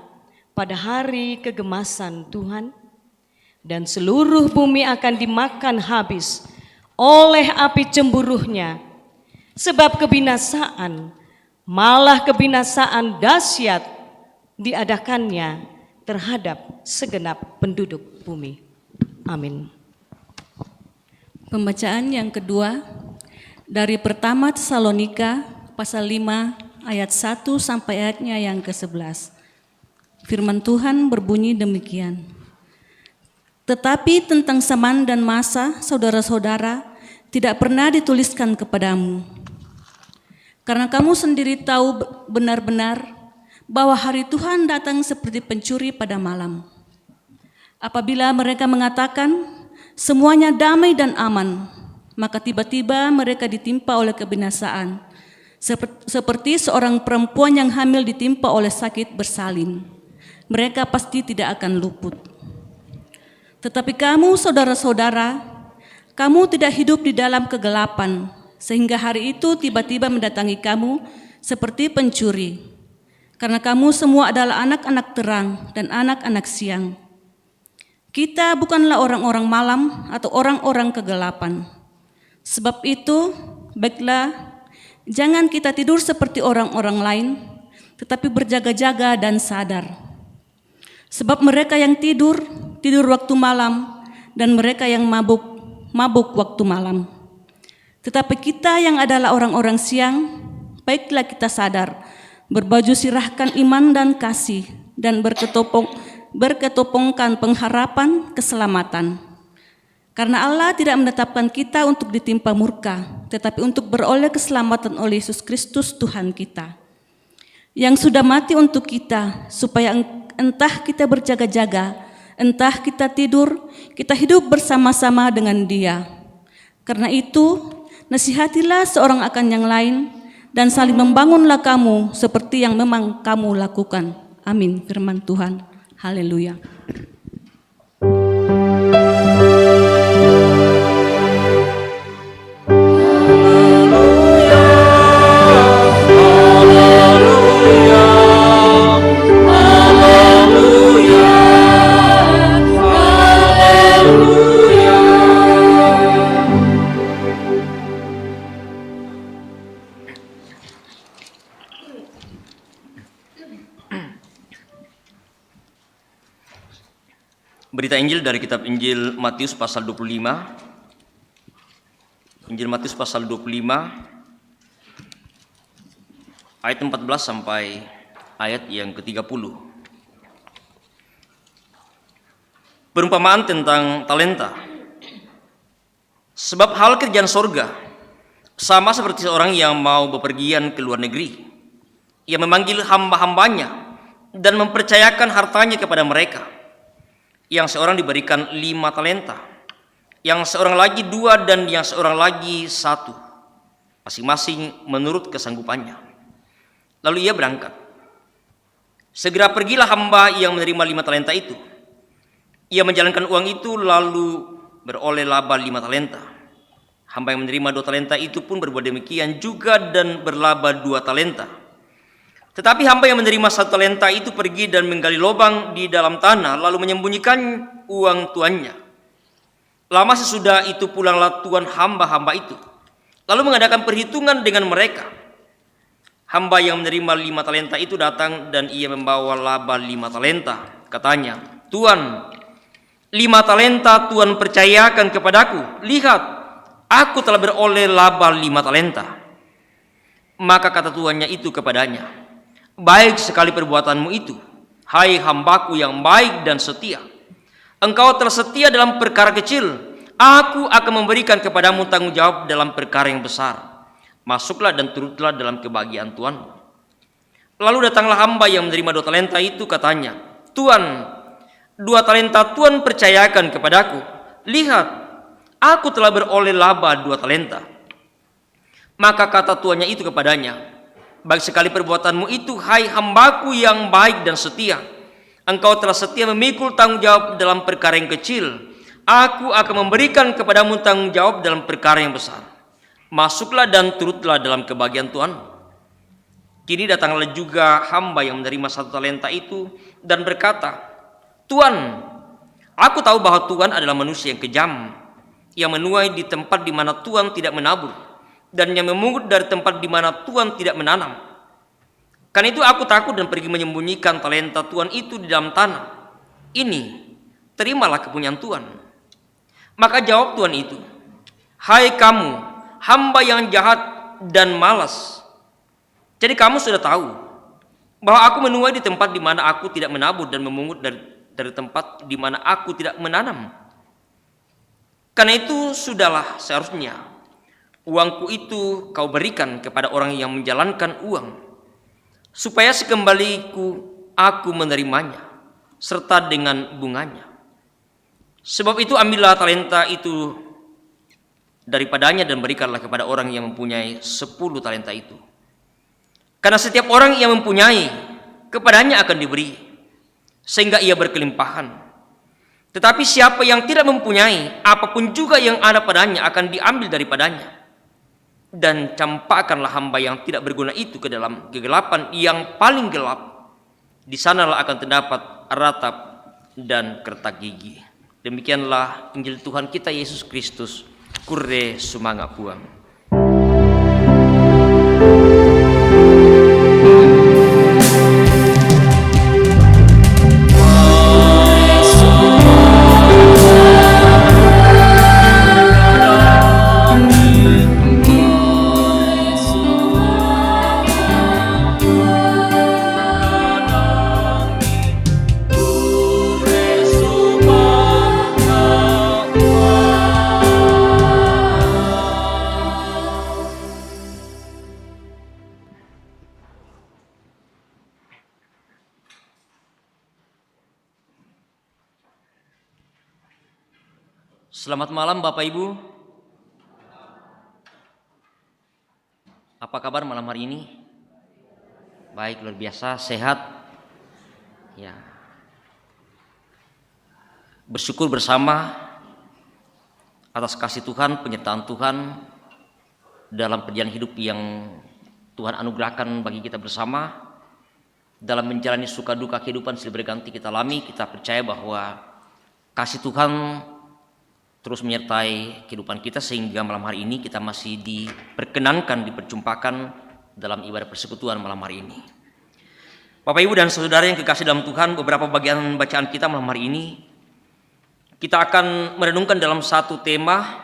pada hari kegemasan Tuhan. Dan seluruh bumi akan dimakan habis oleh api cemburuhnya, sebab kebinasaan, malah kebinasaan dahsyat diadakannya terhadap segenap penduduk bumi. Amin. Pembacaan yang kedua dari pertama Tesalonika pasal 5 ayat 1 sampai ayatnya yang ke-11. Firman Tuhan berbunyi demikian. Tetapi tentang zaman dan masa, saudara-saudara, tidak pernah dituliskan kepadamu. Karena kamu sendiri tahu benar-benar bahwa hari Tuhan datang seperti pencuri pada malam. Apabila mereka mengatakan semuanya damai dan aman, maka tiba-tiba mereka ditimpa oleh kebinasaan, seperti seorang perempuan yang hamil ditimpa oleh sakit bersalin. Mereka pasti tidak akan luput. Tetapi kamu, saudara-saudara, kamu tidak hidup di dalam kegelapan, sehingga hari itu tiba-tiba mendatangi kamu seperti pencuri. Karena kamu semua adalah anak-anak terang dan anak-anak siang. Kita bukanlah orang-orang malam atau orang-orang kegelapan. Sebab itu, baiklah, jangan kita tidur seperti orang-orang lain, tetapi berjaga-jaga dan sadar. Sebab mereka yang tidur waktu malam, dan mereka yang mabuk waktu malam. Tetapi kita yang adalah orang-orang siang, baiklah kita sadar, berbaju sirahkan iman dan kasih, dan berketopongkan pengharapan keselamatan. Karena Allah tidak menetapkan kita untuk ditimpa murka, tetapi untuk beroleh keselamatan oleh Yesus Kristus Tuhan kita, yang sudah mati untuk kita, supaya entah kita berjaga-jaga, entah kita tidur, kita hidup bersama-sama dengan Dia. Karena itu, nasihatilah seorang akan yang lain, dan saling membangunlah kamu seperti yang memang kamu lakukan. Amin. Firman Tuhan. Haleluya. Berita Injil dari kitab Injil Matius pasal 25. Injil Matius pasal 25 ayat 14 sampai ayat yang ke-30. Perumpamaan tentang talenta. Sebab hal kerjaan sorga sama seperti seorang yang mau bepergian ke luar negeri. Ia memanggil hamba-hambanya dan mempercayakan hartanya kepada mereka. Yang seorang diberikan 5 talenta, yang seorang lagi 2, dan yang seorang lagi 1, masing-masing menurut kesanggupannya. Lalu ia berangkat. Segera pergilah hamba yang menerima 5 talenta itu. Ia menjalankan uang itu lalu beroleh laba 5 talenta. Hamba yang menerima 2 talenta itu pun berbuat demikian juga dan berlaba 2 talenta. Tetapi hamba yang menerima 1 talenta itu pergi dan menggali lubang di dalam tanah lalu menyembunyikan uang tuannya. Lama sesudah itu pulanglah tuan hamba-hamba itu, lalu mengadakan perhitungan dengan mereka. Hamba yang menerima 5 talenta itu datang dan ia membawa laba 5 talenta. Katanya, "Tuan, 5 talenta Tuan percayakan kepadaku. Lihat, aku telah beroleh laba 5 talenta." Maka kata tuannya itu kepadanya, "Baik sekali perbuatanmu itu, hai hambaku yang baik dan setia. Engkau telah setia dalam perkara kecil, aku akan memberikan kepadamu tanggung jawab dalam perkara yang besar. Masuklah dan turutlah dalam kebahagiaan Tuanmu." Lalu datanglah hamba yang menerima 2 talenta itu, katanya, "Tuan, 2 talenta Tuan percayakan kepadaku. Lihat, aku telah beroleh laba 2 talenta." Maka kata tuannya itu kepadanya, "Baik sekali perbuatanmu itu, hai hambaku yang baik dan setia. Engkau telah setia memikul tanggung jawab dalam perkara yang kecil. Aku akan memberikan kepadamu tanggung jawab dalam perkara yang besar. Masuklah dan turutlah dalam kebahagiaan Tuanmu." Kini datanglah juga hamba yang menerima 1 talenta itu dan berkata, "Tuan, aku tahu bahwa Tuan adalah manusia yang kejam, yang menuai di tempat di mana Tuan tidak menabur, dan yang memungut dari tempat di mana Tuan tidak menanam. Karena itu aku takut dan pergi menyembunyikan talenta Tuan itu di dalam tanah. Ini, terimalah kepunyaan Tuan." Maka jawab Tuan itu, "Hai kamu, hamba yang jahat dan malas. Jadi kamu sudah tahu bahwa aku menuai di tempat di mana aku tidak menabur dan memungut dari tempat di mana aku tidak menanam. Karena itu sudahlah seharusnya uangku itu kau berikan kepada orang yang menjalankan uang, supaya sekembaliku aku menerimanya, serta dengan bunganya. Sebab itu ambillah talenta itu daripadanya dan berikanlah kepada orang yang mempunyai 10 talenta itu. Karena setiap orang yang mempunyai, kepadanya akan diberi, sehingga ia berkelimpahan. Tetapi siapa yang tidak mempunyai, apapun juga yang ada padanya akan diambil daripadanya. Dan campakkanlah hamba yang tidak berguna itu ke dalam kegelapan yang paling gelap. Di sanalah akan terdapat ratap dan kertak gigi." Demikianlah Injil Tuhan kita Yesus Kristus. Kure sumanga puang. Selamat malam Bapak Ibu. Apa kabar malam hari ini? Baik, luar biasa, sehat. Ya. Bersyukur bersama atas kasih Tuhan, penyertaan Tuhan dalam perjalanan hidup yang Tuhan anugerahkan bagi kita bersama. Dalam menjalani suka duka kehidupan silih berganti kita alami, kita percaya bahwa kasih Tuhan terus menyertai kehidupan kita sehingga malam hari ini kita masih diperkenankan, diperjumpakan dalam ibadah persekutuan malam hari ini. Bapak Ibu dan saudara yang kekasih dalam Tuhan, beberapa bagian bacaan kita malam hari ini kita akan merenungkan dalam satu tema,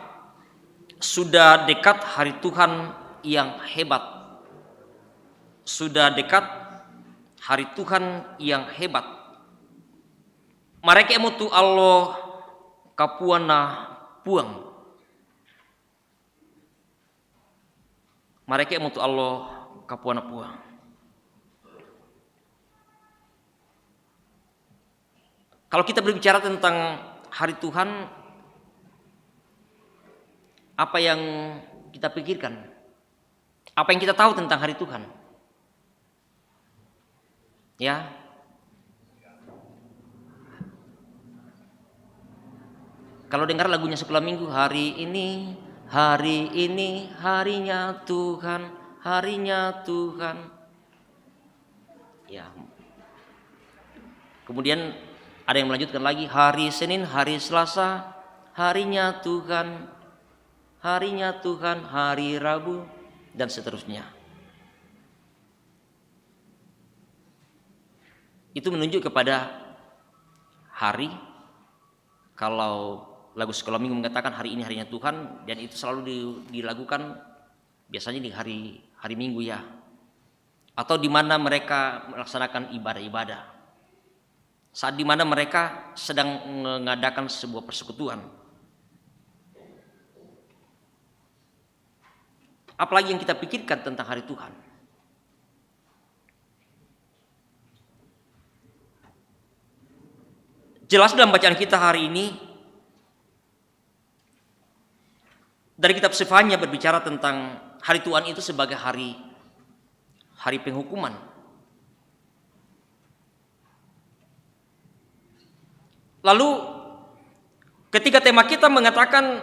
sudah dekat hari Tuhan yang hebat. Sudah dekat hari Tuhan yang hebat. Mereka emutu Allah kapuana puang. Mereka emutu Allah kapuana puang. Kalau kita berbicara tentang hari Tuhan, apa yang kita pikirkan? Apa yang kita tahu tentang hari Tuhan? Ya, Kalau dengar lagunya sekolah minggu, hari ini harinya Tuhan, harinya Tuhan. Ya. Kemudian ada yang melanjutkan lagi, hari Senin, hari Selasa, harinya Tuhan, harinya Tuhan, hari Rabu, dan seterusnya. Itu menunjuk kepada hari. Kalau lagu sekolah minggu mengatakan hari ini harinya Tuhan, dan itu selalu dilakukan biasanya di hari Minggu ya, atau di mana mereka melaksanakan ibadah-ibadah, saat di mana mereka sedang mengadakan sebuah persekutuan. Apalagi yang kita pikirkan tentang hari Tuhan. Jelas dalam bacaan kita hari ini dari kitab Sefanya berbicara tentang hari Tuhan itu sebagai hari penghukuman. Lalu ketika tema kita mengatakan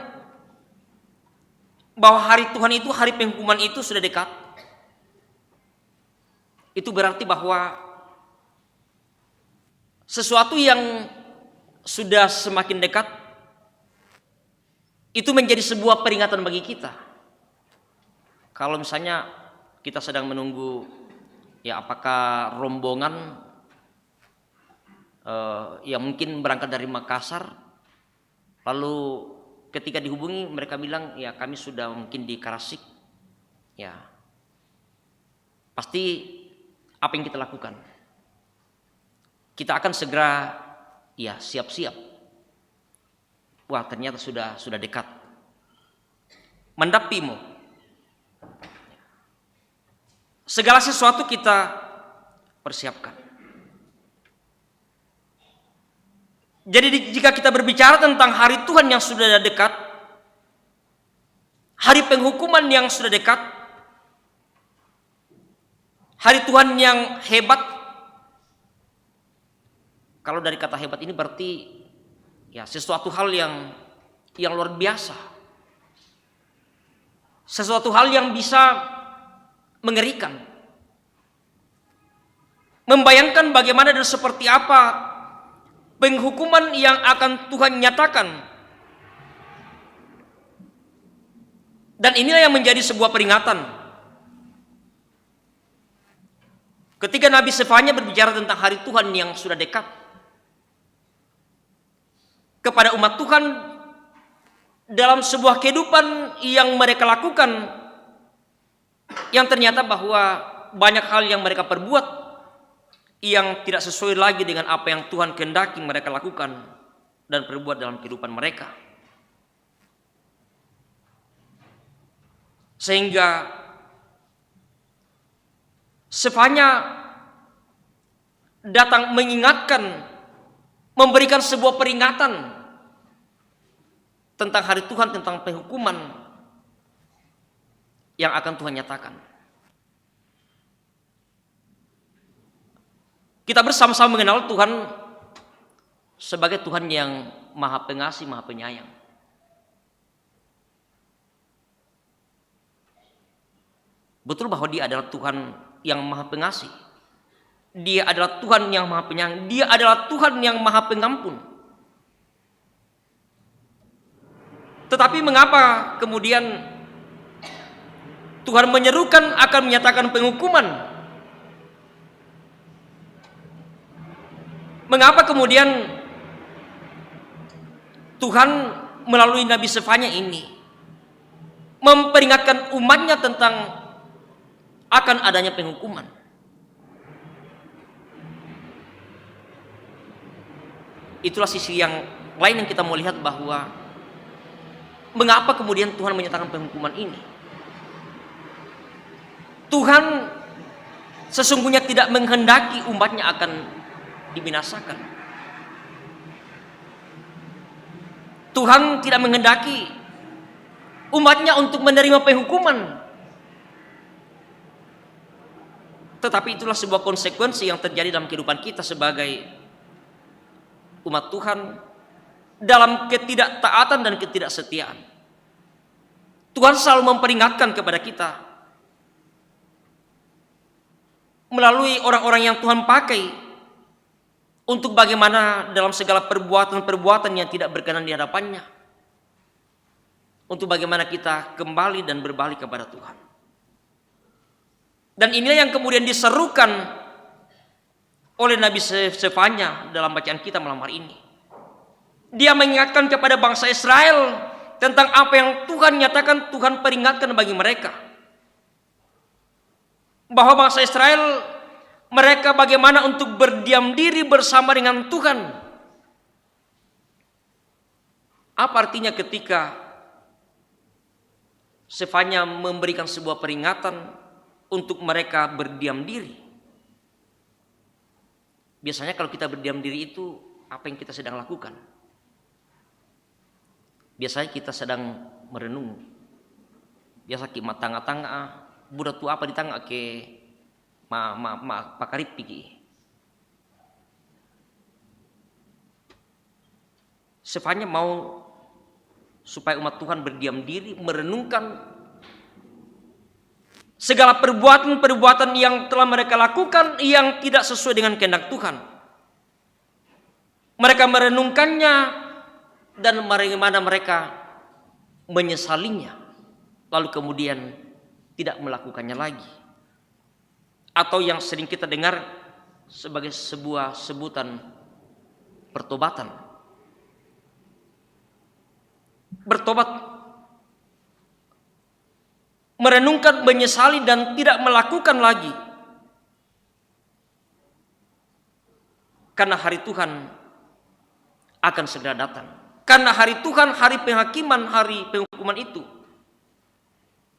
bahwa hari Tuhan itu, hari penghukuman itu sudah dekat, itu berarti bahwa sesuatu yang sudah semakin dekat itu menjadi sebuah peringatan bagi kita. Kalau misalnya kita sedang menunggu ya apakah rombongan yang mungkin berangkat dari Makassar, lalu ketika dihubungi mereka bilang ya kami sudah mungkin di Karasik, ya pasti apa yang kita lakukan? Kita akan segera ya siap-siap. Wah ternyata sudah dekat. Mendapimu. Segala sesuatu kita persiapkan. Jadi jika kita berbicara tentang hari Tuhan yang sudah dekat, hari penghukuman yang sudah dekat, hari Tuhan yang hebat. Kalau dari kata hebat ini berarti ya sesuatu hal yang luar biasa. Sesuatu hal yang bisa mengerikan. Membayangkan bagaimana dan seperti apa penghukuman yang akan Tuhan nyatakan. Dan inilah yang menjadi sebuah peringatan. Ketika Nabi Sefanya berbicara tentang hari Tuhan yang sudah dekat kepada umat Tuhan dalam sebuah kehidupan yang mereka lakukan, yang ternyata bahwa banyak hal yang mereka perbuat yang tidak sesuai lagi dengan apa yang Tuhan kehendaki mereka lakukan dan perbuat dalam kehidupan mereka. Sehingga Sefanya datang mengingatkan, memberikan sebuah peringatan tentang hari Tuhan, tentang penghukuman yang akan Tuhan nyatakan. Kita bersama-sama mengenal Tuhan sebagai Tuhan yang Maha Pengasih, Maha Penyayang. Betul bahwa Dia adalah Tuhan yang Maha Pengasih. Dia adalah Tuhan yang Maha Penyayang. Dia adalah Tuhan yang Maha Pengampun. Tetapi mengapa kemudian Tuhan menyerukan akan menyatakan penghukuman? Mengapa kemudian Tuhan melalui Nabi Sefanya ini memperingatkan umatnya tentang akan adanya penghukuman? Itulah sisi yang lain yang kita mau lihat, bahwa mengapa kemudian Tuhan menyatakan penghukuman ini. Tuhan sesungguhnya tidak menghendaki umatnya akan dibinasakan. Tuhan tidak menghendaki umatnya untuk menerima penghukuman. Tetapi itulah sebuah konsekuensi yang terjadi dalam kehidupan kita sebagai umat Tuhan, dalam ketidaktaatan dan ketidaksetiaan. Tuhan selalu memperingatkan kepada kita melalui orang-orang yang Tuhan pakai untuk bagaimana dalam segala perbuatan-perbuatan yang tidak berkenan di hadapannya, untuk bagaimana kita kembali dan berbalik kepada Tuhan. Dan inilah yang kemudian diserukan oleh Nabi Sefanya dalam bacaan kita malam hari ini. Dia mengingatkan kepada bangsa Israel tentang apa yang Tuhan nyatakan, Tuhan peringatkan bagi mereka. Bahwa bangsa Israel, mereka bagaimana untuk berdiam diri bersama dengan Tuhan. Apa artinya ketika Sefanya memberikan sebuah peringatan untuk mereka berdiam diri? Biasanya kalau kita berdiam diri itu, apa yang kita sedang lakukan? Biasanya kita sedang merenung. Biasa kita tanga-tanga, budak tu apa di tanga ke pakarip piki. Sefanya mau supaya umat Tuhan berdiam diri, merenungkan segala perbuatan-perbuatan yang telah mereka lakukan yang tidak sesuai dengan kehendak Tuhan. Mereka merenungkannya dan bagaimana mereka menyesalinya, lalu kemudian tidak melakukannya lagi. Atau yang sering kita dengar sebagai sebuah sebutan pertobatan. Bertobat, merenungkan, menyesali dan tidak melakukan lagi. Karena hari Tuhan akan segera datang. Karena hari Tuhan, hari penghakiman, hari penghukuman itu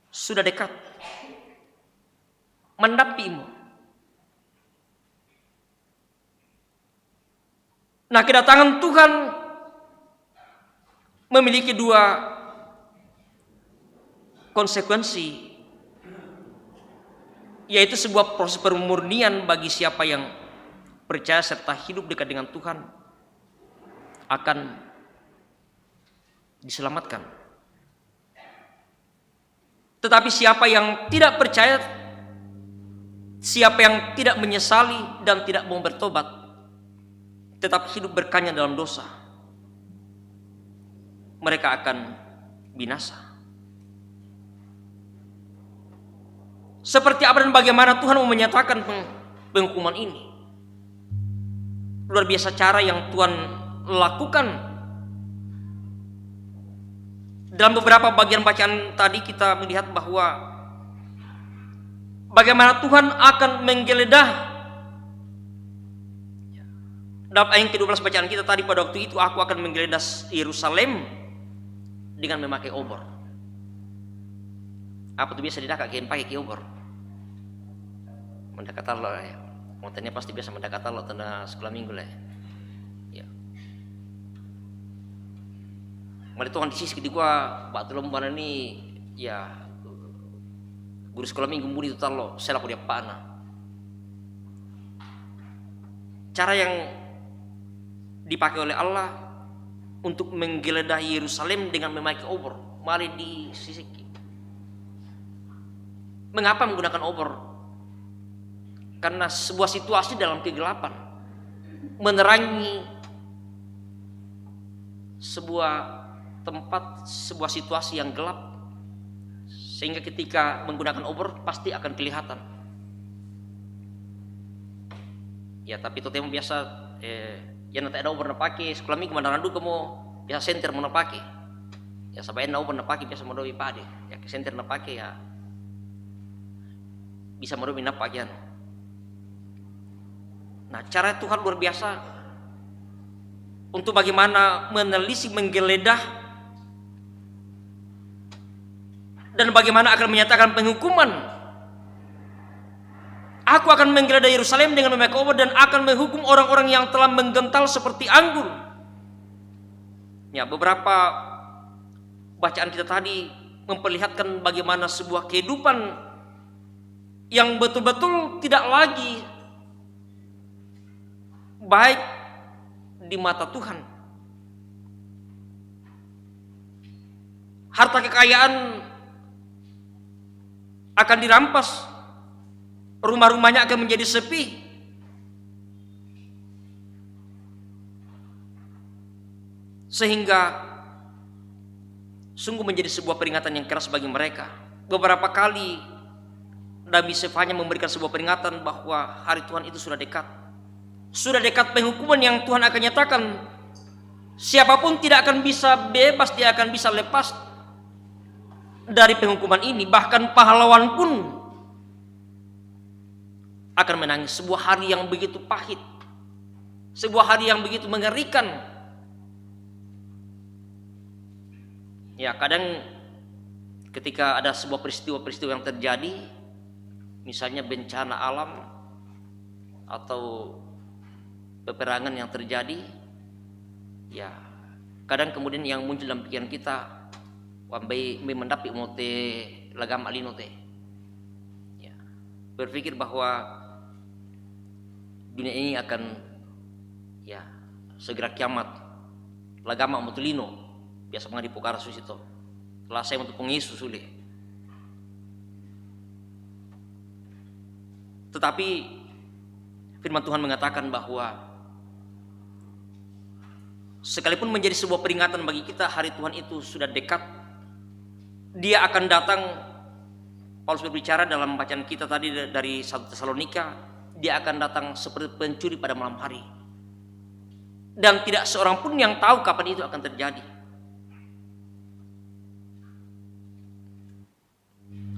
sudah dekat mendapimu. Nah, kedatangan Tuhan memiliki dua konsekuensi, yaitu sebuah proses pemurnian bagi siapa yang percaya serta hidup dekat dengan Tuhan akan diselamatkan. Tetapi siapa yang tidak percaya, siapa yang tidak menyesali dan tidak mau bertobat, tetap hidup berkanyang dalam dosa, mereka akan binasa. Seperti apa dan bagaimana Tuhan mau menyatakan penghukuman ini? Luar biasa cara yang Tuhan lakukan. Dalam beberapa bagian bacaan tadi kita melihat bahwa bagaimana Tuhan akan menggeledah. Dalam ayat ke-12 bacaan kita tadi, pada waktu itu aku akan menggeledah Yerusalem dengan memakai obor. Apa tuh biasa didakak kayak pakai obor? Mendekat Allah ya. Montenya pasti biasa mendekat Allah tanda sekolah minggu lah. Ya. Mari Tuhan di sisi di gua batu lomban ini ya guru sekolah minggu mudi itu talo saya laku dia panah. Cara yang dipakai oleh Allah untuk menggeledah Yerusalem dengan memakai obor, mari disisiki. Mengapa menggunakan obor? Karena sebuah situasi dalam kegelapan menerangi sebuah tempat, sebuah situasi yang gelap, sehingga ketika menggunakan obor pasti akan kelihatan. Ya tapi itu tema biasa ya nanti ada obor na pakai sekolah minggu mandaran dulu kamu biasa senter mau pakai. Ya sampai na obor na pakai biasa mau dobi pade. Ya ke senter na pakai ya bisa mau dobi na pakai. Nah, cara Tuhan luar biasa untuk bagaimana menelisik, menggeledah dan bagaimana akan menyatakan penghukuman. Aku akan menggeledah Yerusalem dengan memakai obor dan akan menghukum orang-orang yang telah menggental seperti anggur. Ya, beberapa bacaan kita tadi memperlihatkan bagaimana sebuah kehidupan yang betul-betul tidak lagi baik di mata Tuhan. harta kekayaan akan dirampas, rumah-rumahnya akan menjadi sepi. Sehingga sungguh menjadi sebuah peringatan yang keras bagi mereka. Beberapa kali Nabi Sefanya memberikan sebuah peringatan bahwa hari Tuhan itu sudah dekat. Sudah dekat penghukuman yang Tuhan akan nyatakan. Siapapun tidak akan bisa bebas, dia akan bisa lepas dari penghukuman ini. Bahkan pahlawan pun akan menangis. Sebuah hari yang begitu pahit, sebuah hari yang begitu mengerikan. Ya, kadang ketika ada sebuah peristiwa-peristiwa yang terjadi, misalnya bencana alam atau peperangan yang terjadi, ya kadang kemudian yang muncul dalam pikiran kita, wambai mendapi mote lagam alino te, ya, berpikir bahwa dunia ini akan ya segera kiamat, lagama motulino biasa mengadi pokara susito, telah saya untuk pengisu sulit. Tetapi firman Tuhan mengatakan bahwa sekalipun menjadi sebuah peringatan bagi kita, hari Tuhan itu sudah dekat. Dia akan datang. Paulus berbicara dalam bacaan kita tadi dari 1 Tesalonika, dia akan datang seperti pencuri pada malam hari. Dan tidak seorang pun yang tahu kapan itu akan terjadi.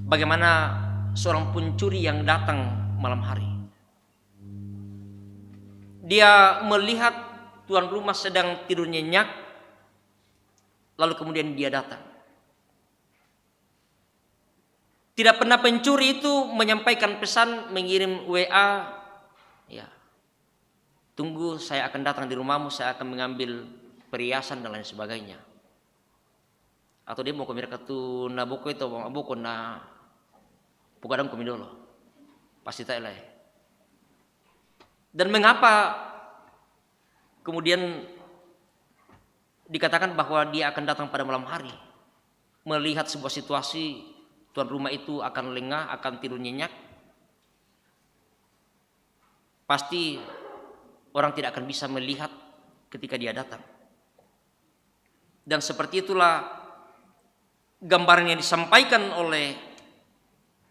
Bagaimana seorang pencuri yang datang malam hari? Dia melihat tuan rumah sedang tidur nyenyak, lalu kemudian dia datang. Tidak pernah pencuri itu menyampaikan pesan, mengirim WA, ya, tunggu saya akan datang di rumahmu, saya akan mengambil perhiasan dan lain sebagainya. Atau dia mau ke mereka tuh naboko itu maboko na pukadam kami dulu, pasti tak elai. Dan mengapa kemudian dikatakan bahwa dia akan datang pada malam hari? Melihat sebuah situasi tuan rumah itu akan lengah, akan tidur nyenyak, pasti orang tidak akan bisa melihat ketika dia datang. Dan seperti itulah gambaran yang disampaikan oleh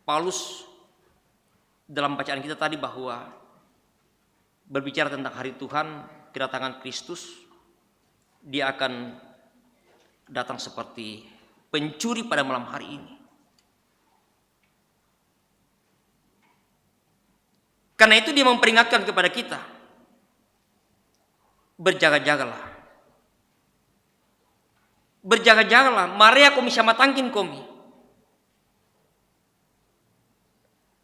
Paulus dalam bacaan kita tadi, bahwa berbicara tentang hari Tuhan, kedatangan Kristus, dia akan datang seperti pencuri pada malam hari ini. Karena itu dia memperingatkan kepada kita, berjaga-jagalah. Berjaga-jagalah, Maria komi sama tangkin komi.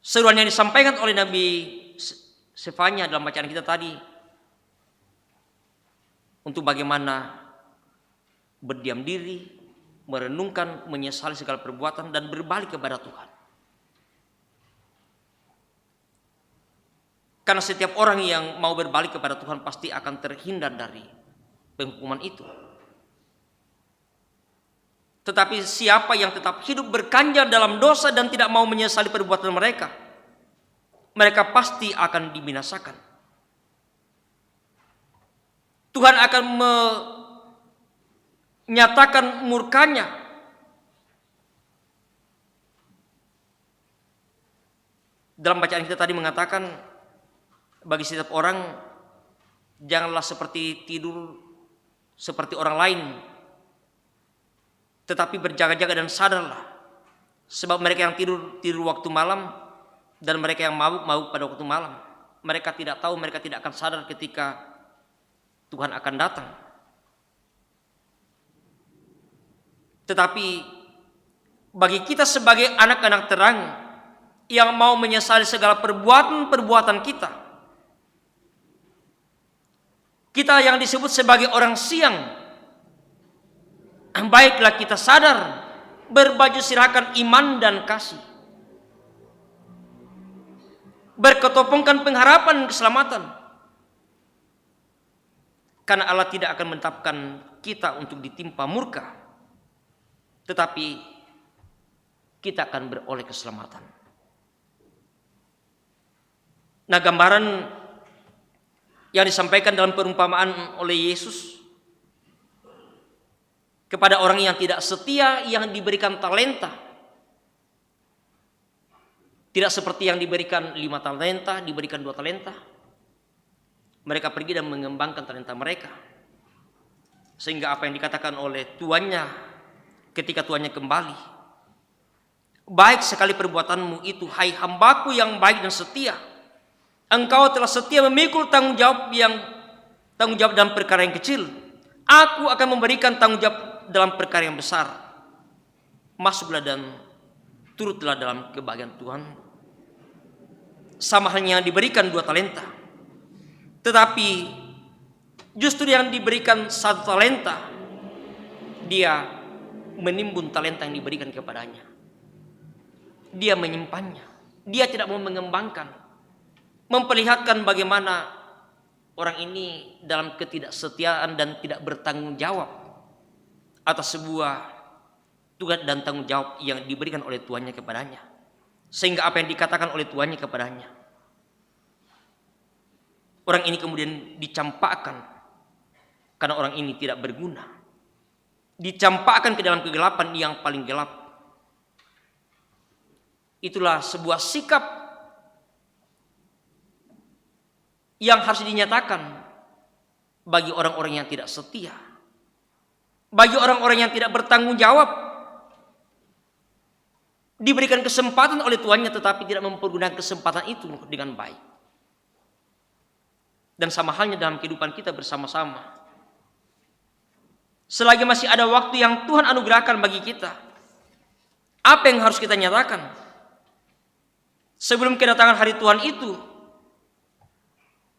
Seruan yang disampaikan oleh Nabi Sefanya dalam bacaan kita tadi, untuk bagaimana berdiam diri, merenungkan, menyesali segala perbuatan, dan berbalik kepada Tuhan. Karena setiap orang yang mau berbalik kepada Tuhan pasti akan terhindar dari penghukuman itu. Tetapi siapa yang tetap hidup berkanjal dalam dosa dan tidak mau menyesali perbuatan mereka, mereka pasti akan dibinasakan. Tuhan akan menyatakan murkanya. Dalam bacaan kita tadi mengatakan, bagi setiap orang janganlah seperti tidur seperti orang lain, tetapi berjaga-jaga dan sadarlah. Sebab mereka yang tidur waktu malam, dan mereka yang mabuk pada waktu malam, mereka tidak tahu, mereka tidak akan sadar ketika Tuhan akan datang. Tetapi bagi kita sebagai anak-anak terang yang mau menyesali segala perbuatan-perbuatan kita, kita yang disebut sebagai orang siang, baiklah kita sadar, berbaju sirahkan iman dan kasih, berketopongkan pengharapan keselamatan, karena Allah tidak akan menetapkan kita untuk ditimpa murka. tetapi kita akan beroleh keselamatan. Nah, gambaran yang disampaikan dalam perumpamaan oleh Yesus kepada orang yang tidak setia yang diberikan talenta, tidak seperti yang diberikan 5 talenta, diberikan 2 talenta. Mereka pergi dan mengembangkan talenta mereka, sehingga apa yang dikatakan oleh tuannya ketika tuannya kembali, baik sekali perbuatanmu itu, hai hambaku yang baik dan setia. Engkau telah setia memikul tanggung jawab dalam perkara yang kecil. Aku akan memberikan tanggung jawab dalam perkara yang besar. Masuklah dan turutlah dalam kebahagiaan Tuhan. Sama halnya diberikan 2 talenta, tetapi justru yang diberikan 1 talenta, dia menimbun talenta yang diberikan kepadanya. Dia menyimpannya. Dia tidak mau mengembangkan, memperlihatkan bagaimana orang ini dalam ketidaksetiaan dan tidak bertanggung jawab atas sebuah tugas dan tanggung jawab yang diberikan oleh tuannya kepadanya. Sehingga apa yang dikatakan oleh tuannya kepadanya, orang ini kemudian dicampakkan karena orang ini tidak berguna. Dicampakkan ke dalam kegelapan yang paling gelap. Itulah sebuah sikap yang harus dinyatakan bagi orang-orang yang tidak setia, bagi orang-orang yang tidak bertanggung jawab, diberikan kesempatan oleh tuannya tetapi tidak mempergunakan kesempatan itu dengan baik. Dan sama halnya dalam kehidupan kita bersama-sama, selagi masih ada waktu yang Tuhan anugerahkan bagi kita, apa yang harus kita nyatakan sebelum kedatangan hari Tuhan itu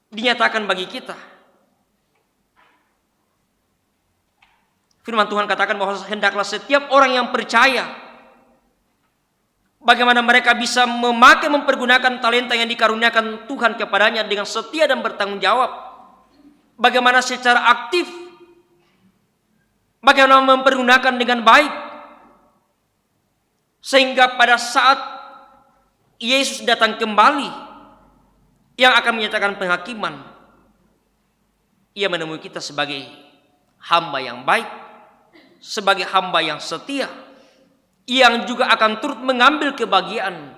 dinyatakan bagi kita? Firman Tuhan katakan bahwa hendaklah setiap orang yang percaya, bagaimana mereka bisa mempergunakan talenta yang dikaruniakan Tuhan kepadanya dengan setia dan bertanggung jawab. Bagaimana secara aktif, bagaimana mempergunakan dengan baik, sehingga pada saat Yesus datang kembali yang akan menyatakan penghakiman, ia menemui kita sebagai hamba yang baik, sebagai hamba yang setia, yang juga akan turut mengambil kebahagiaan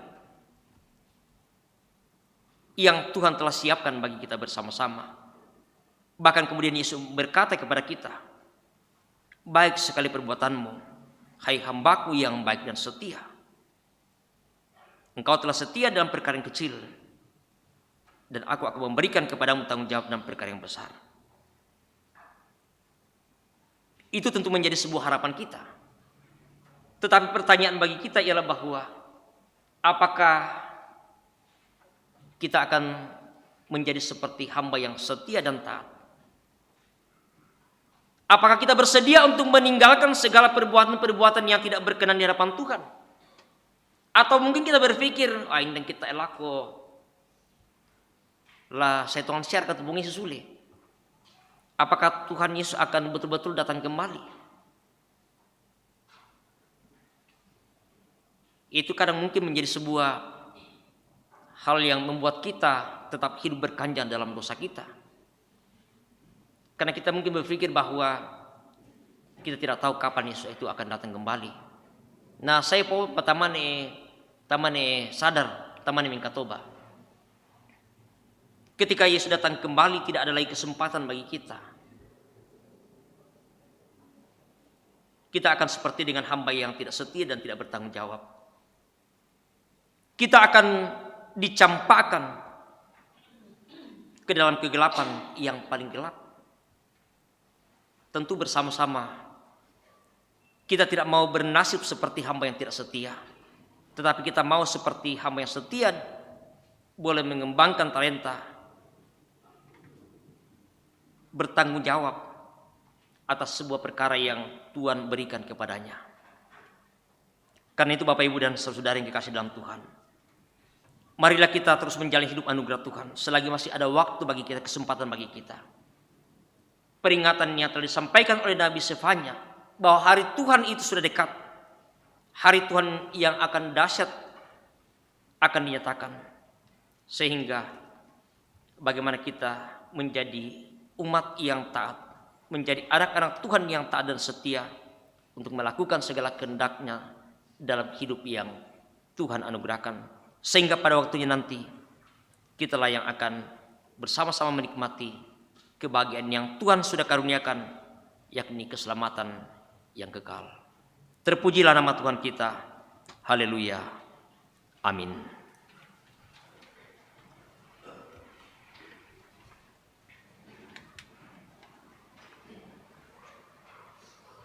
yang Tuhan telah siapkan bagi kita bersama-sama. Bahkan kemudian Yesus berkata kepada kita, baik sekali perbuatanmu, hai hambaku yang baik dan setia. Engkau telah setia dalam perkara yang kecil, dan aku akan memberikan kepadamu tanggung jawab dalam perkara yang besar. Itu tentu menjadi sebuah harapan kita. Tetapi pertanyaan bagi kita ialah bahwa apakah kita akan menjadi seperti hamba yang setia dan taat? Apakah kita bersedia untuk meninggalkan segala perbuatan-perbuatan yang tidak berkenan di hadapan Tuhan? Atau mungkin kita berpikir, ini kita elako lah saya Tuhan share ketemu Yesus sulit. Apakah Tuhan Yesus akan betul-betul datang kembali? Itu kadang mungkin menjadi sebuah hal yang membuat kita tetap hidup berkanjang dalam dosa kita. Karena kita mungkin berpikir bahwa kita tidak tahu kapan Yesus itu akan datang kembali. Nah, saya mau tamane sadar, tamane mingkatoba. Ketika Yesus datang kembali, tidak ada lagi kesempatan bagi kita. Kita akan seperti dengan hamba yang tidak setia dan tidak bertanggung jawab. Kita akan dicampakkan ke dalam kegelapan yang paling gelap. Tentu bersama-sama kita tidak mau bernasib seperti hamba yang tidak setia, tetapi kita mau seperti hamba yang setia, boleh mengembangkan talenta, bertanggung jawab atas sebuah perkara yang Tuhan berikan kepadanya. Karena itu Bapak Ibu dan saudara yang dikasihi dalam Tuhan, marilah kita terus menjalani hidup anugerah Tuhan selagi masih ada waktu bagi kita, kesempatan bagi kita. Peringatan yang telah disampaikan oleh Nabi Sefanya bahwa hari Tuhan itu sudah dekat. hari Tuhan yang akan dahsyat akan dinyatakan. Sehingga bagaimana kita menjadi umat yang taat, menjadi anak-anak Tuhan yang taat dan setia untuk melakukan segala kehendak-Nya dalam hidup yang Tuhan anugerahkan. Sehingga pada waktunya nanti kitalah yang akan bersama-sama menikmati kebahagiaan yang Tuhan sudah karuniakan, yakni keselamatan yang kekal. Terpujilah nama Tuhan kita. Haleluya. Amin.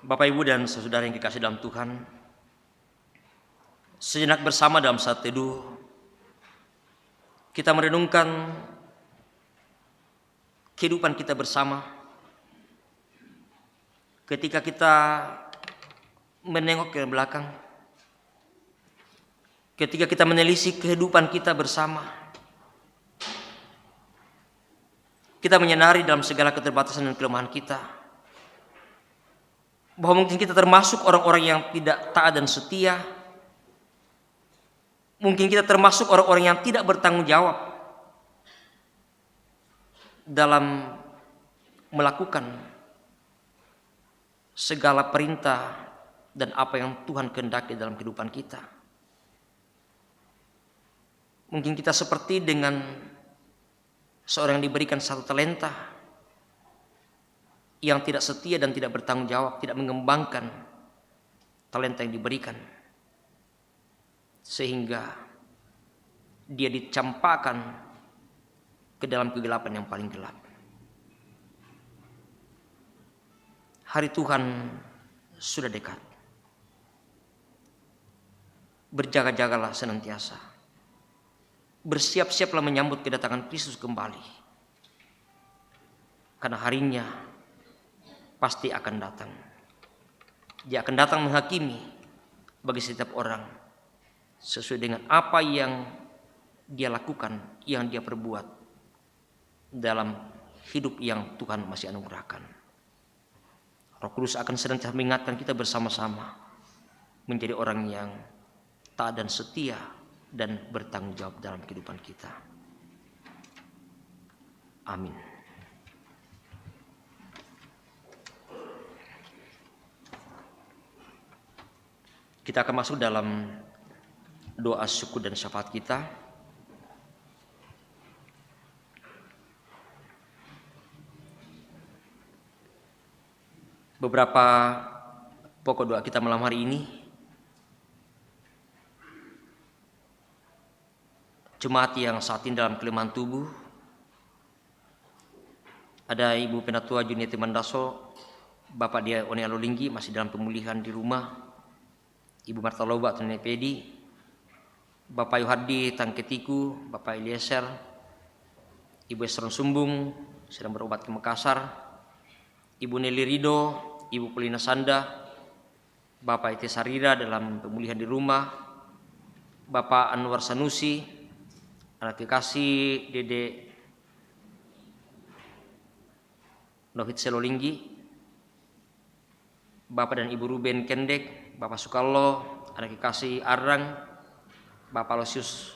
Bapak, Ibu, dan saudara yang dikasihi dalam Tuhan, sejenak bersama dalam saat teduh kita merenungkan kehidupan kita bersama. Ketika kita menengok ke belakang, ketika kita menelisik kehidupan kita bersama, kita menyadari dalam segala keterbatasan dan kelemahan kita, bahwa mungkin kita termasuk orang-orang yang tidak taat dan setia. Mungkin kita termasuk orang-orang yang tidak bertanggung jawab dalam melakukan segala perintah dan apa yang Tuhan kehendaki dalam kehidupan kita. Mungkin kita seperti dengan seorang yang diberikan satu talenta, yang tidak setia dan tidak bertanggung jawab, tidak mengembangkan talenta yang diberikan, sehingga dia dicampakkan ke dalam kegelapan yang paling gelap. Hari Tuhan sudah dekat. Berjaga-jagalah senantiasa. Bersiap-siaplah menyambut kedatangan Kristus kembali. Karena harinya pasti akan datang. Dia akan datang menghakimi bagi setiap orang sesuai dengan apa yang dia lakukan, yang dia perbuat dalam hidup yang Tuhan masih anugerahkan. Roh Kudus akan senantiasa mengingatkan kita bersama-sama menjadi orang yang taat dan setia dan bertanggung jawab dalam kehidupan kita. Amin. Kita akan masuk dalam doa syukur dan syafaat kita. Beberapa pokok doa kita malam hari ini. Jemaat yang saat ini dalam kelemahan tubuh. Ada Ibu Penatua Juniati Mandaso, Bapak Dia Oni Alolinggi masih dalam pemulihan di rumah. Ibu Marta Loba atau Nenek Pedi, Bapak Yohardi Tangketiku, Bapak Eliezer, Ibu Esron Sumbung sedang berobat ke Makassar, Ibu Nelly Rido, Ibu Polina Sanda, Bapak Ite Sarira dalam pemulihan di rumah, Bapak Anwar Sanusi, anak kekasih Dede Novit Selolinggi, Bapak dan Ibu Ruben Kendek, Bapak Sukallo, anak kekasih Arang, Bapak Losius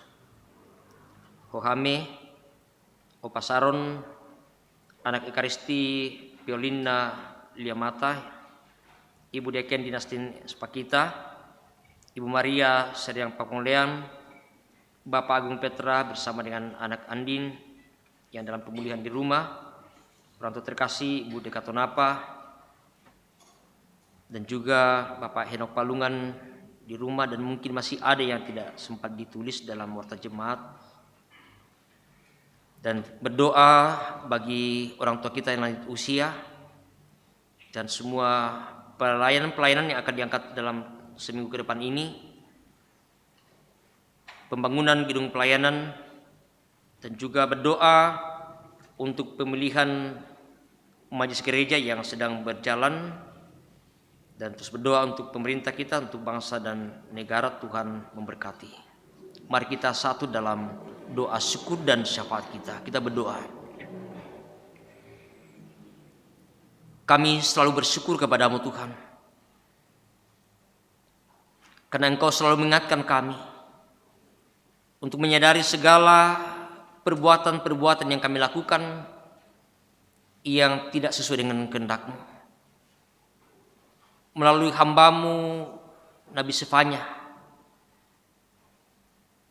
Hohame, Opa Saron, anak Ekaristi Violina Liamata, Ibu Deken Dinastin Spakita, Ibu Maria Seriang Paponglean, Bapak Agung Petra bersama dengan anak Andin yang dalam pemulihan di rumah, orang tua terkasih Ibu Dekatonapa, dan juga Bapak Henok Palungan di rumah, dan mungkin masih ada yang tidak sempat ditulis dalam warta jemaat. Dan berdoa bagi orang tua kita yang lanjut usia dan semua pelayanan-pelayanan yang akan diangkat dalam seminggu ke depan ini, pembangunan gedung pelayanan, dan juga berdoa untuk pemilihan majelis gereja yang sedang berjalan, dan terus berdoa untuk pemerintah kita, untuk bangsa dan negara. Tuhan memberkati. Mari kita satu dalam doa syukur dan syafaat kita. Kita berdoa. Kami selalu bersyukur kepadamu Tuhan. karena Engkau selalu mengingatkan kami untuk menyadari segala perbuatan-perbuatan yang kami lakukan yang tidak sesuai dengan kehendak-Mu. Melalui hamba-Mu Nabi Sefanya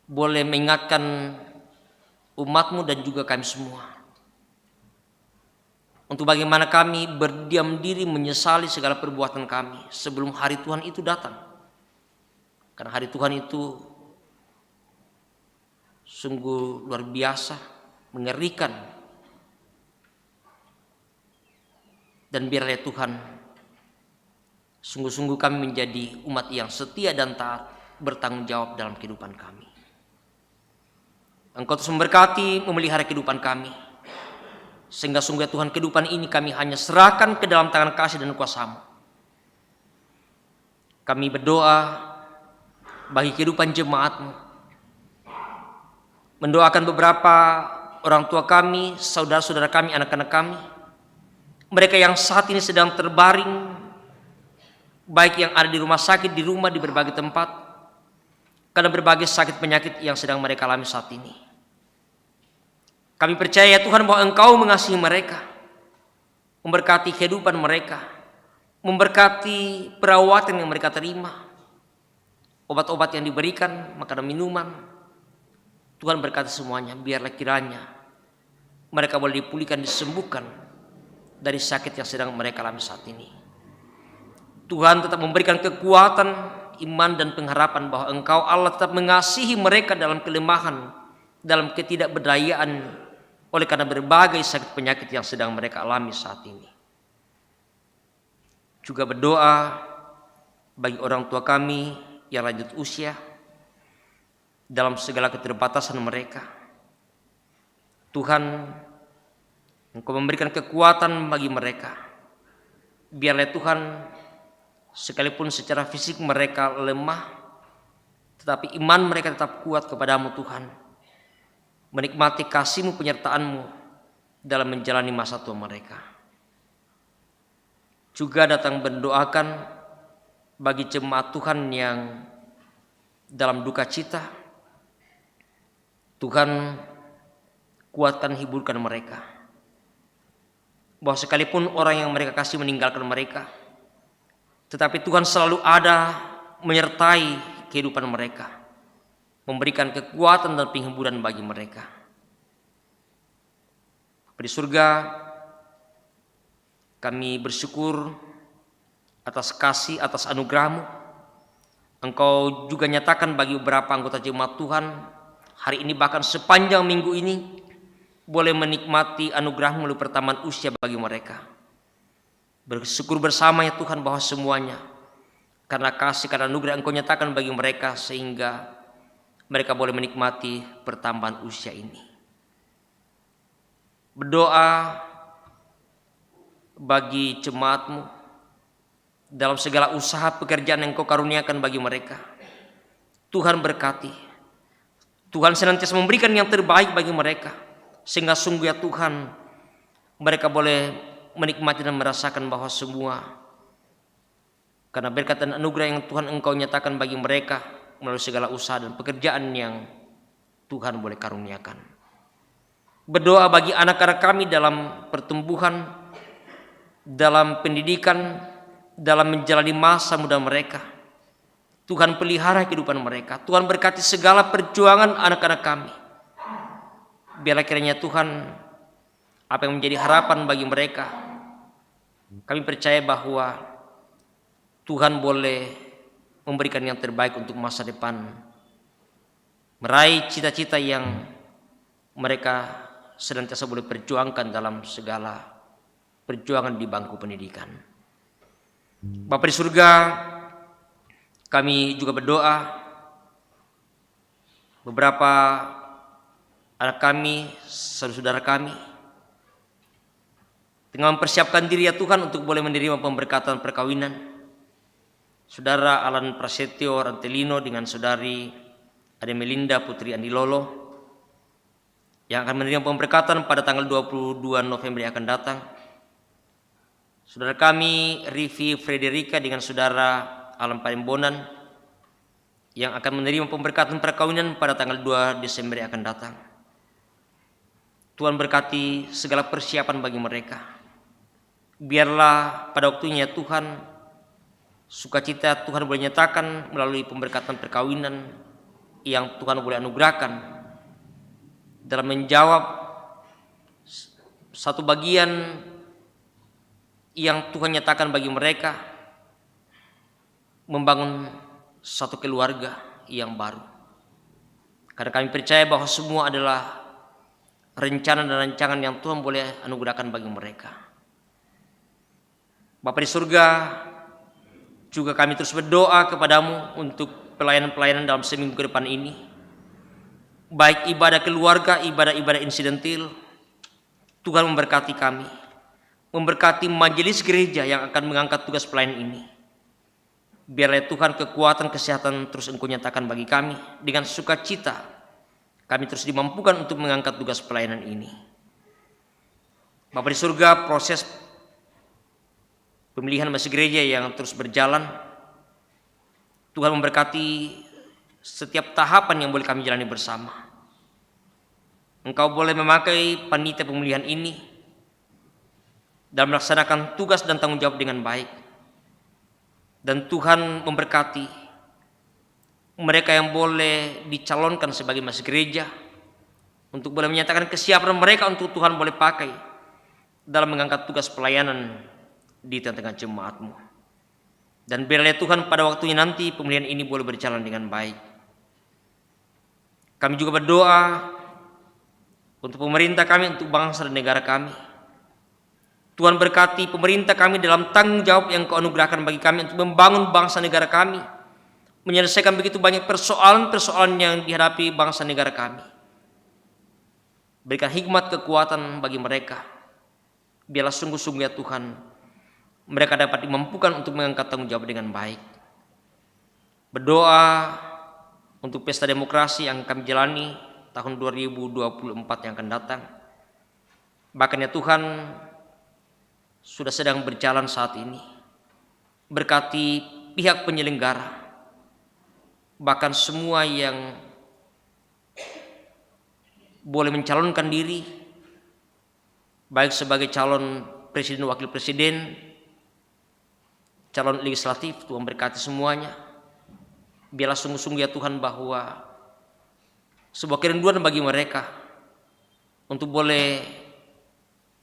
boleh mengingatkan umat-Mu dan juga kami semua untuk bagaimana kami berdiam diri menyesali segala perbuatan kami sebelum hari Tuhan itu datang. Karena hari Tuhan itu sungguh luar biasa, mengerikan. Dan biarlah Tuhan, sungguh-sungguh kami menjadi umat yang setia dan taat, bertanggung jawab dalam kehidupan kami. Engkau terus memberkati, memelihara kehidupan kami. Sehingga sungguh ya Tuhan, kehidupan ini kami hanya serahkan ke dalam tangan kasih dan kuasa-Mu. Kami berdoa bagi kehidupan jemaat-Mu. Mendoakan beberapa orang tua kami, saudara-saudara kami, anak-anak kami. Mereka yang saat ini sedang terbaring, baik yang ada di rumah sakit, di rumah, di berbagai tempat, karena berbagai sakit penyakit yang sedang mereka alami saat ini. Kami percaya Tuhan bahwa Engkau mengasihi mereka, memberkati kehidupan mereka, memberkati perawatan yang mereka terima, obat-obat yang diberikan, makanan minuman. Tuhan berkati semuanya, biarlah kiranya mereka boleh dipulihkan, disembuhkan dari sakit yang sedang mereka alami saat ini. Tuhan tetap memberikan kekuatan, iman dan pengharapan bahwa Engkau Allah tetap mengasihi mereka dalam kelemahan, dalam ketidakberdayaan oleh karena berbagai sakit penyakit yang sedang mereka alami saat ini. Juga berdoa bagi orang tua kami yang lanjut usia dalam segala keterbatasan mereka. Tuhan, Engkau memberikan kekuatan bagi mereka. Biarlah Tuhan, sekalipun secara fisik mereka lemah, tetapi iman mereka tetap kuat kepadamu Tuhan. Menikmati kasih-Mu, penyertaan-Mu dalam menjalani masa tua mereka. Juga datang mendoakan bagi jemaat Tuhan yang dalam duka cita. Tuhan, kuatkan, hiburkan mereka. Bahwa sekalipun orang yang mereka kasih meninggalkan mereka, tetapi Tuhan selalu ada menyertai kehidupan mereka, memberikan kekuatan dan penghiburan bagi mereka. Di surga, kami bersyukur atas kasih, atas anugerah-Mu. Engkau juga nyatakan bagi beberapa anggota jemaat Tuhan hari ini, bahkan sepanjang minggu ini, boleh menikmati anugerah-Mu melalui pertambahan usia bagi mereka. Bersyukur bersama ya Tuhan bahwa semuanya karena kasih, karena anugerah Engkau nyatakan bagi mereka, sehingga mereka boleh menikmati pertambahan usia ini. Berdoa bagi jemaat-Mu dalam segala usaha pekerjaan yang Engkau karuniakan bagi mereka. Tuhan berkati, Tuhan senantiasa memberikan yang terbaik bagi mereka, sehingga sungguh ya Tuhan, mereka boleh menikmati dan merasakan bahwa semua karena berkat dan anugerah yang Tuhan Engkau nyatakan bagi mereka melalui segala usaha dan pekerjaan yang Tuhan boleh karuniakan. Berdoa bagi anak-anak kami dalam pertumbuhan, dalam pendidikan, dalam menjalani masa muda mereka. Tuhan pelihara kehidupan mereka. Tuhan berkati segala perjuangan anak-anak kami. Biarlah kiranya Tuhan, apa yang menjadi harapan bagi mereka, kami percaya bahwa Tuhan boleh memberikan yang terbaik untuk masa depan, meraih cita-cita yang mereka senantiasa boleh perjuangkan dalam segala perjuangan di bangku pendidikan. Bapa di surga, kami juga berdoa beberapa anak kami, saudara-saudara kami tengah mempersiapkan diri ya Tuhan untuk boleh menerima pemberkatan perkawinan. Saudara Alan Prasetyo Rantelino dengan saudari Ade Melinda Putri Andi Lolo yang akan menerima pemberkatan pada tanggal 22 November yang akan datang. Saudara kami Rivi Frederika dengan saudara Alan Parimbonan yang akan menerima pemberkatan perkawinan pada tanggal 2 Desember yang akan datang. Tuhan berkati segala persiapan bagi mereka. Biarlah pada waktunya Tuhan, sukacita Tuhan boleh nyatakan melalui pemberkatan perkawinan yang Tuhan boleh anugerahkan dalam menjawab satu bagian yang Tuhan nyatakan bagi mereka, membangun satu keluarga yang baru. Karena kami percaya bahwa semua adalah rencana dan rancangan yang Tuhan boleh anugerahkan bagi mereka. Bapa di surga, juga kami terus berdoa kepadamu untuk pelayanan-pelayanan dalam seminggu ke depan ini. Baik ibadah keluarga, ibadah-ibadah insidentil, Tuhan memberkati kami, memberkati majelis gereja yang akan mengangkat tugas pelayanan ini. Biarlah Tuhan kekuatan kesehatan terus Engkau nyatakan bagi kami. Dengan sukacita kami terus dimampukan untuk mengangkat tugas pelayanan ini. Bapa di surga, proses pemilihan masjid gereja yang terus berjalan, Tuhan memberkati setiap tahapan yang boleh kami jalani bersama. Engkau boleh memakai panitia pemilihan ini dalam melaksanakan tugas dan tanggung jawab dengan baik. Dan Tuhan memberkati mereka yang boleh dicalonkan sebagai masjid gereja untuk boleh menyatakan kesiapan mereka untuk Tuhan boleh pakai dalam mengangkat tugas pelayanan di tengah-tengah jemaat-Mu. Dan biarlah Tuhan pada waktunya nanti pemilihan ini boleh berjalan dengan baik. Kami juga berdoa untuk pemerintah kami, untuk bangsa dan negara kami. Tuhan berkati pemerintah kami dalam tanggung jawab yang Kau anugerahkan bagi kami untuk membangun bangsa negara kami, menyelesaikan begitu banyak persoalan-persoalan yang dihadapi bangsa negara kami. Berikan hikmat kekuatan bagi mereka. Biarlah sungguh-sungguh ya Tuhan, mereka dapat dimampukan untuk mengangkat tanggung jawab dengan baik. Berdoa untuk pesta demokrasi yang kami jalani tahun 2024 yang akan datang. Bahkan ya Tuhan, sudah sedang berjalan saat ini. Berkati pihak penyelenggara, bahkan semua yang boleh mencalonkan diri, baik sebagai calon presiden, wakil presiden, calon legislatif. Tuhan berkati semuanya. Biarlah sungguh-sungguh ya Tuhan bahwa sebuah kerinduan bagi mereka untuk boleh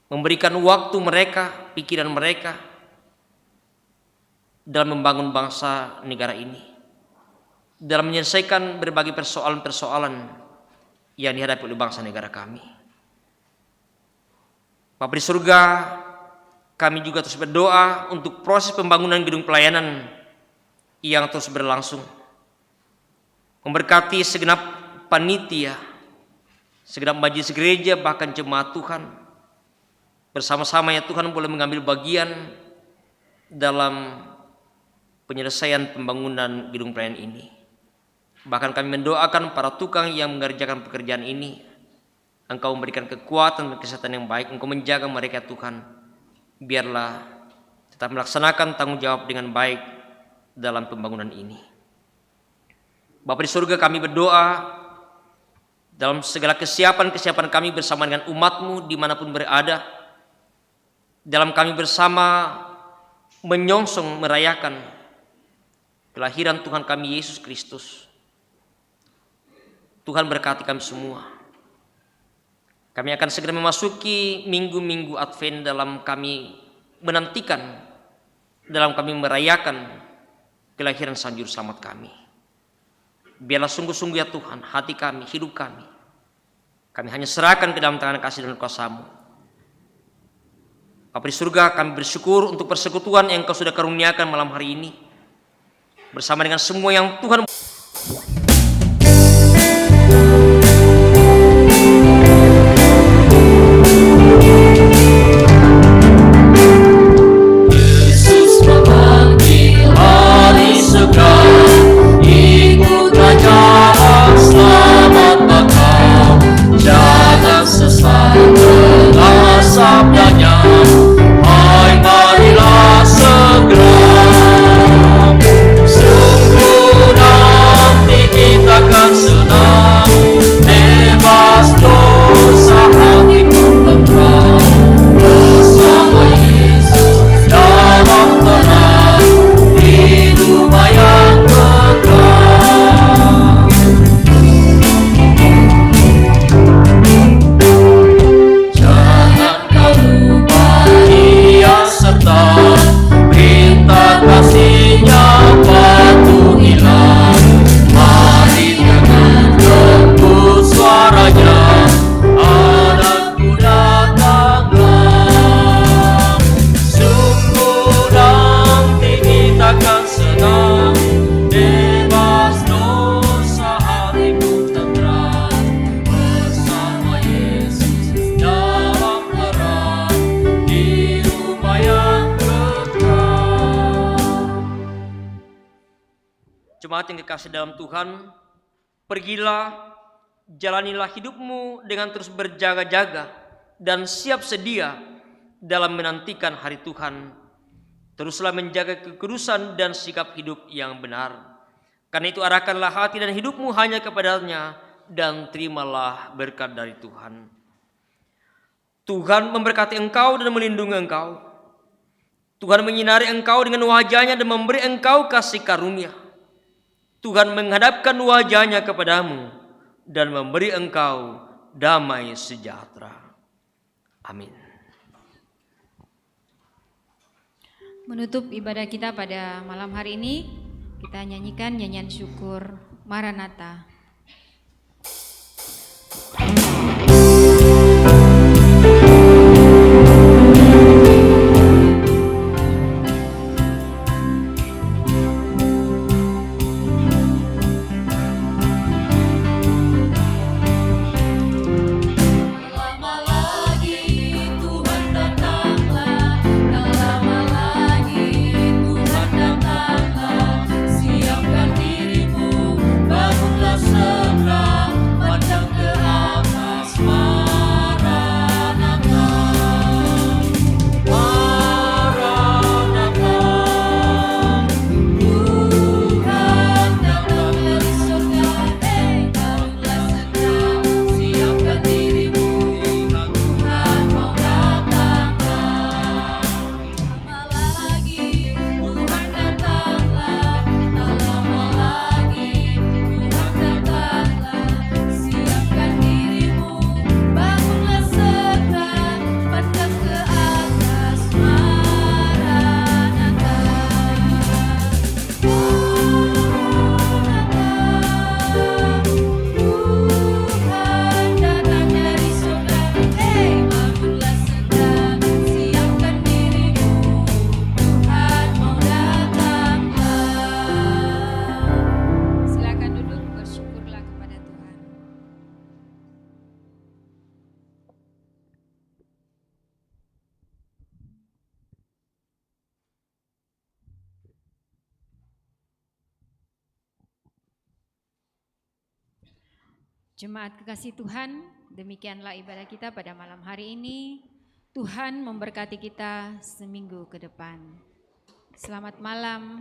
memberikan waktu mereka, pikiran mereka dalam membangun bangsa negara ini, dalam menyelesaikan berbagai persoalan-persoalan yang dihadapi oleh bangsa negara kami. Bapa di surga, kami juga terus berdoa untuk proses pembangunan gedung pelayanan yang terus berlangsung. Memberkati segenap panitia, segenap majelis gereja, bahkan jemaat Tuhan, bersama-sama ya Tuhan boleh mengambil bagian dalam penyelesaian pembangunan gedung pelayanan ini. Bahkan kami mendoakan para tukang yang mengerjakan pekerjaan ini, Engkau memberikan kekuatan dan kesehatan yang baik, Engkau menjaga mereka Tuhan. Biarlah tetap melaksanakan tanggung jawab dengan baik dalam pembangunan ini. Bapa di surga, kami berdoa dalam segala kesiapan kami bersama dengan umat-Mu dimanapun berada, dalam kami bersama menyongsong merayakan kelahiran Tuhan kami Yesus Kristus. Tuhan berkati kami semua. Kami akan segera memasuki minggu-minggu Advent dalam kami menantikan, dalam kami merayakan kelahiran Sang Juru Selamat kami. Biarlah sungguh-sungguh ya Tuhan, hati kami, hidup kami hanya serahkan ke dalam tangan kasih dan kuasa-Mu. Bapa di surga, kami bersyukur untuk persekutuan yang Kau sudah karuniakan malam hari ini bersama dengan semua yang Tuhan Sungguh nanti jemaat yang kekasih dalam Tuhan, pergilah, jalanilah hidupmu dengan terus berjaga-jaga dan siap sedia dalam menantikan hari Tuhan. Teruslah menjaga kekudusan dan sikap hidup yang benar. Karena itu arahkanlah hati dan hidupmu hanya kepadanya dan terimalah berkat dari Tuhan. Tuhan memberkati engkau dan melindungi engkau. Tuhan menyinari engkau dengan wajahnya dan memberi engkau kasih karunia. Tuhan menghadapkan wajahnya kepadamu dan memberi engkau damai sejahtera. Amin. Menutup ibadah kita pada malam hari ini, kita nyanyikan nyanyian syukur Maranatha. Jemaat kekasih Tuhan, demikianlah ibadah kita pada malam hari ini. Tuhan memberkati kita seminggu ke depan. Selamat malam.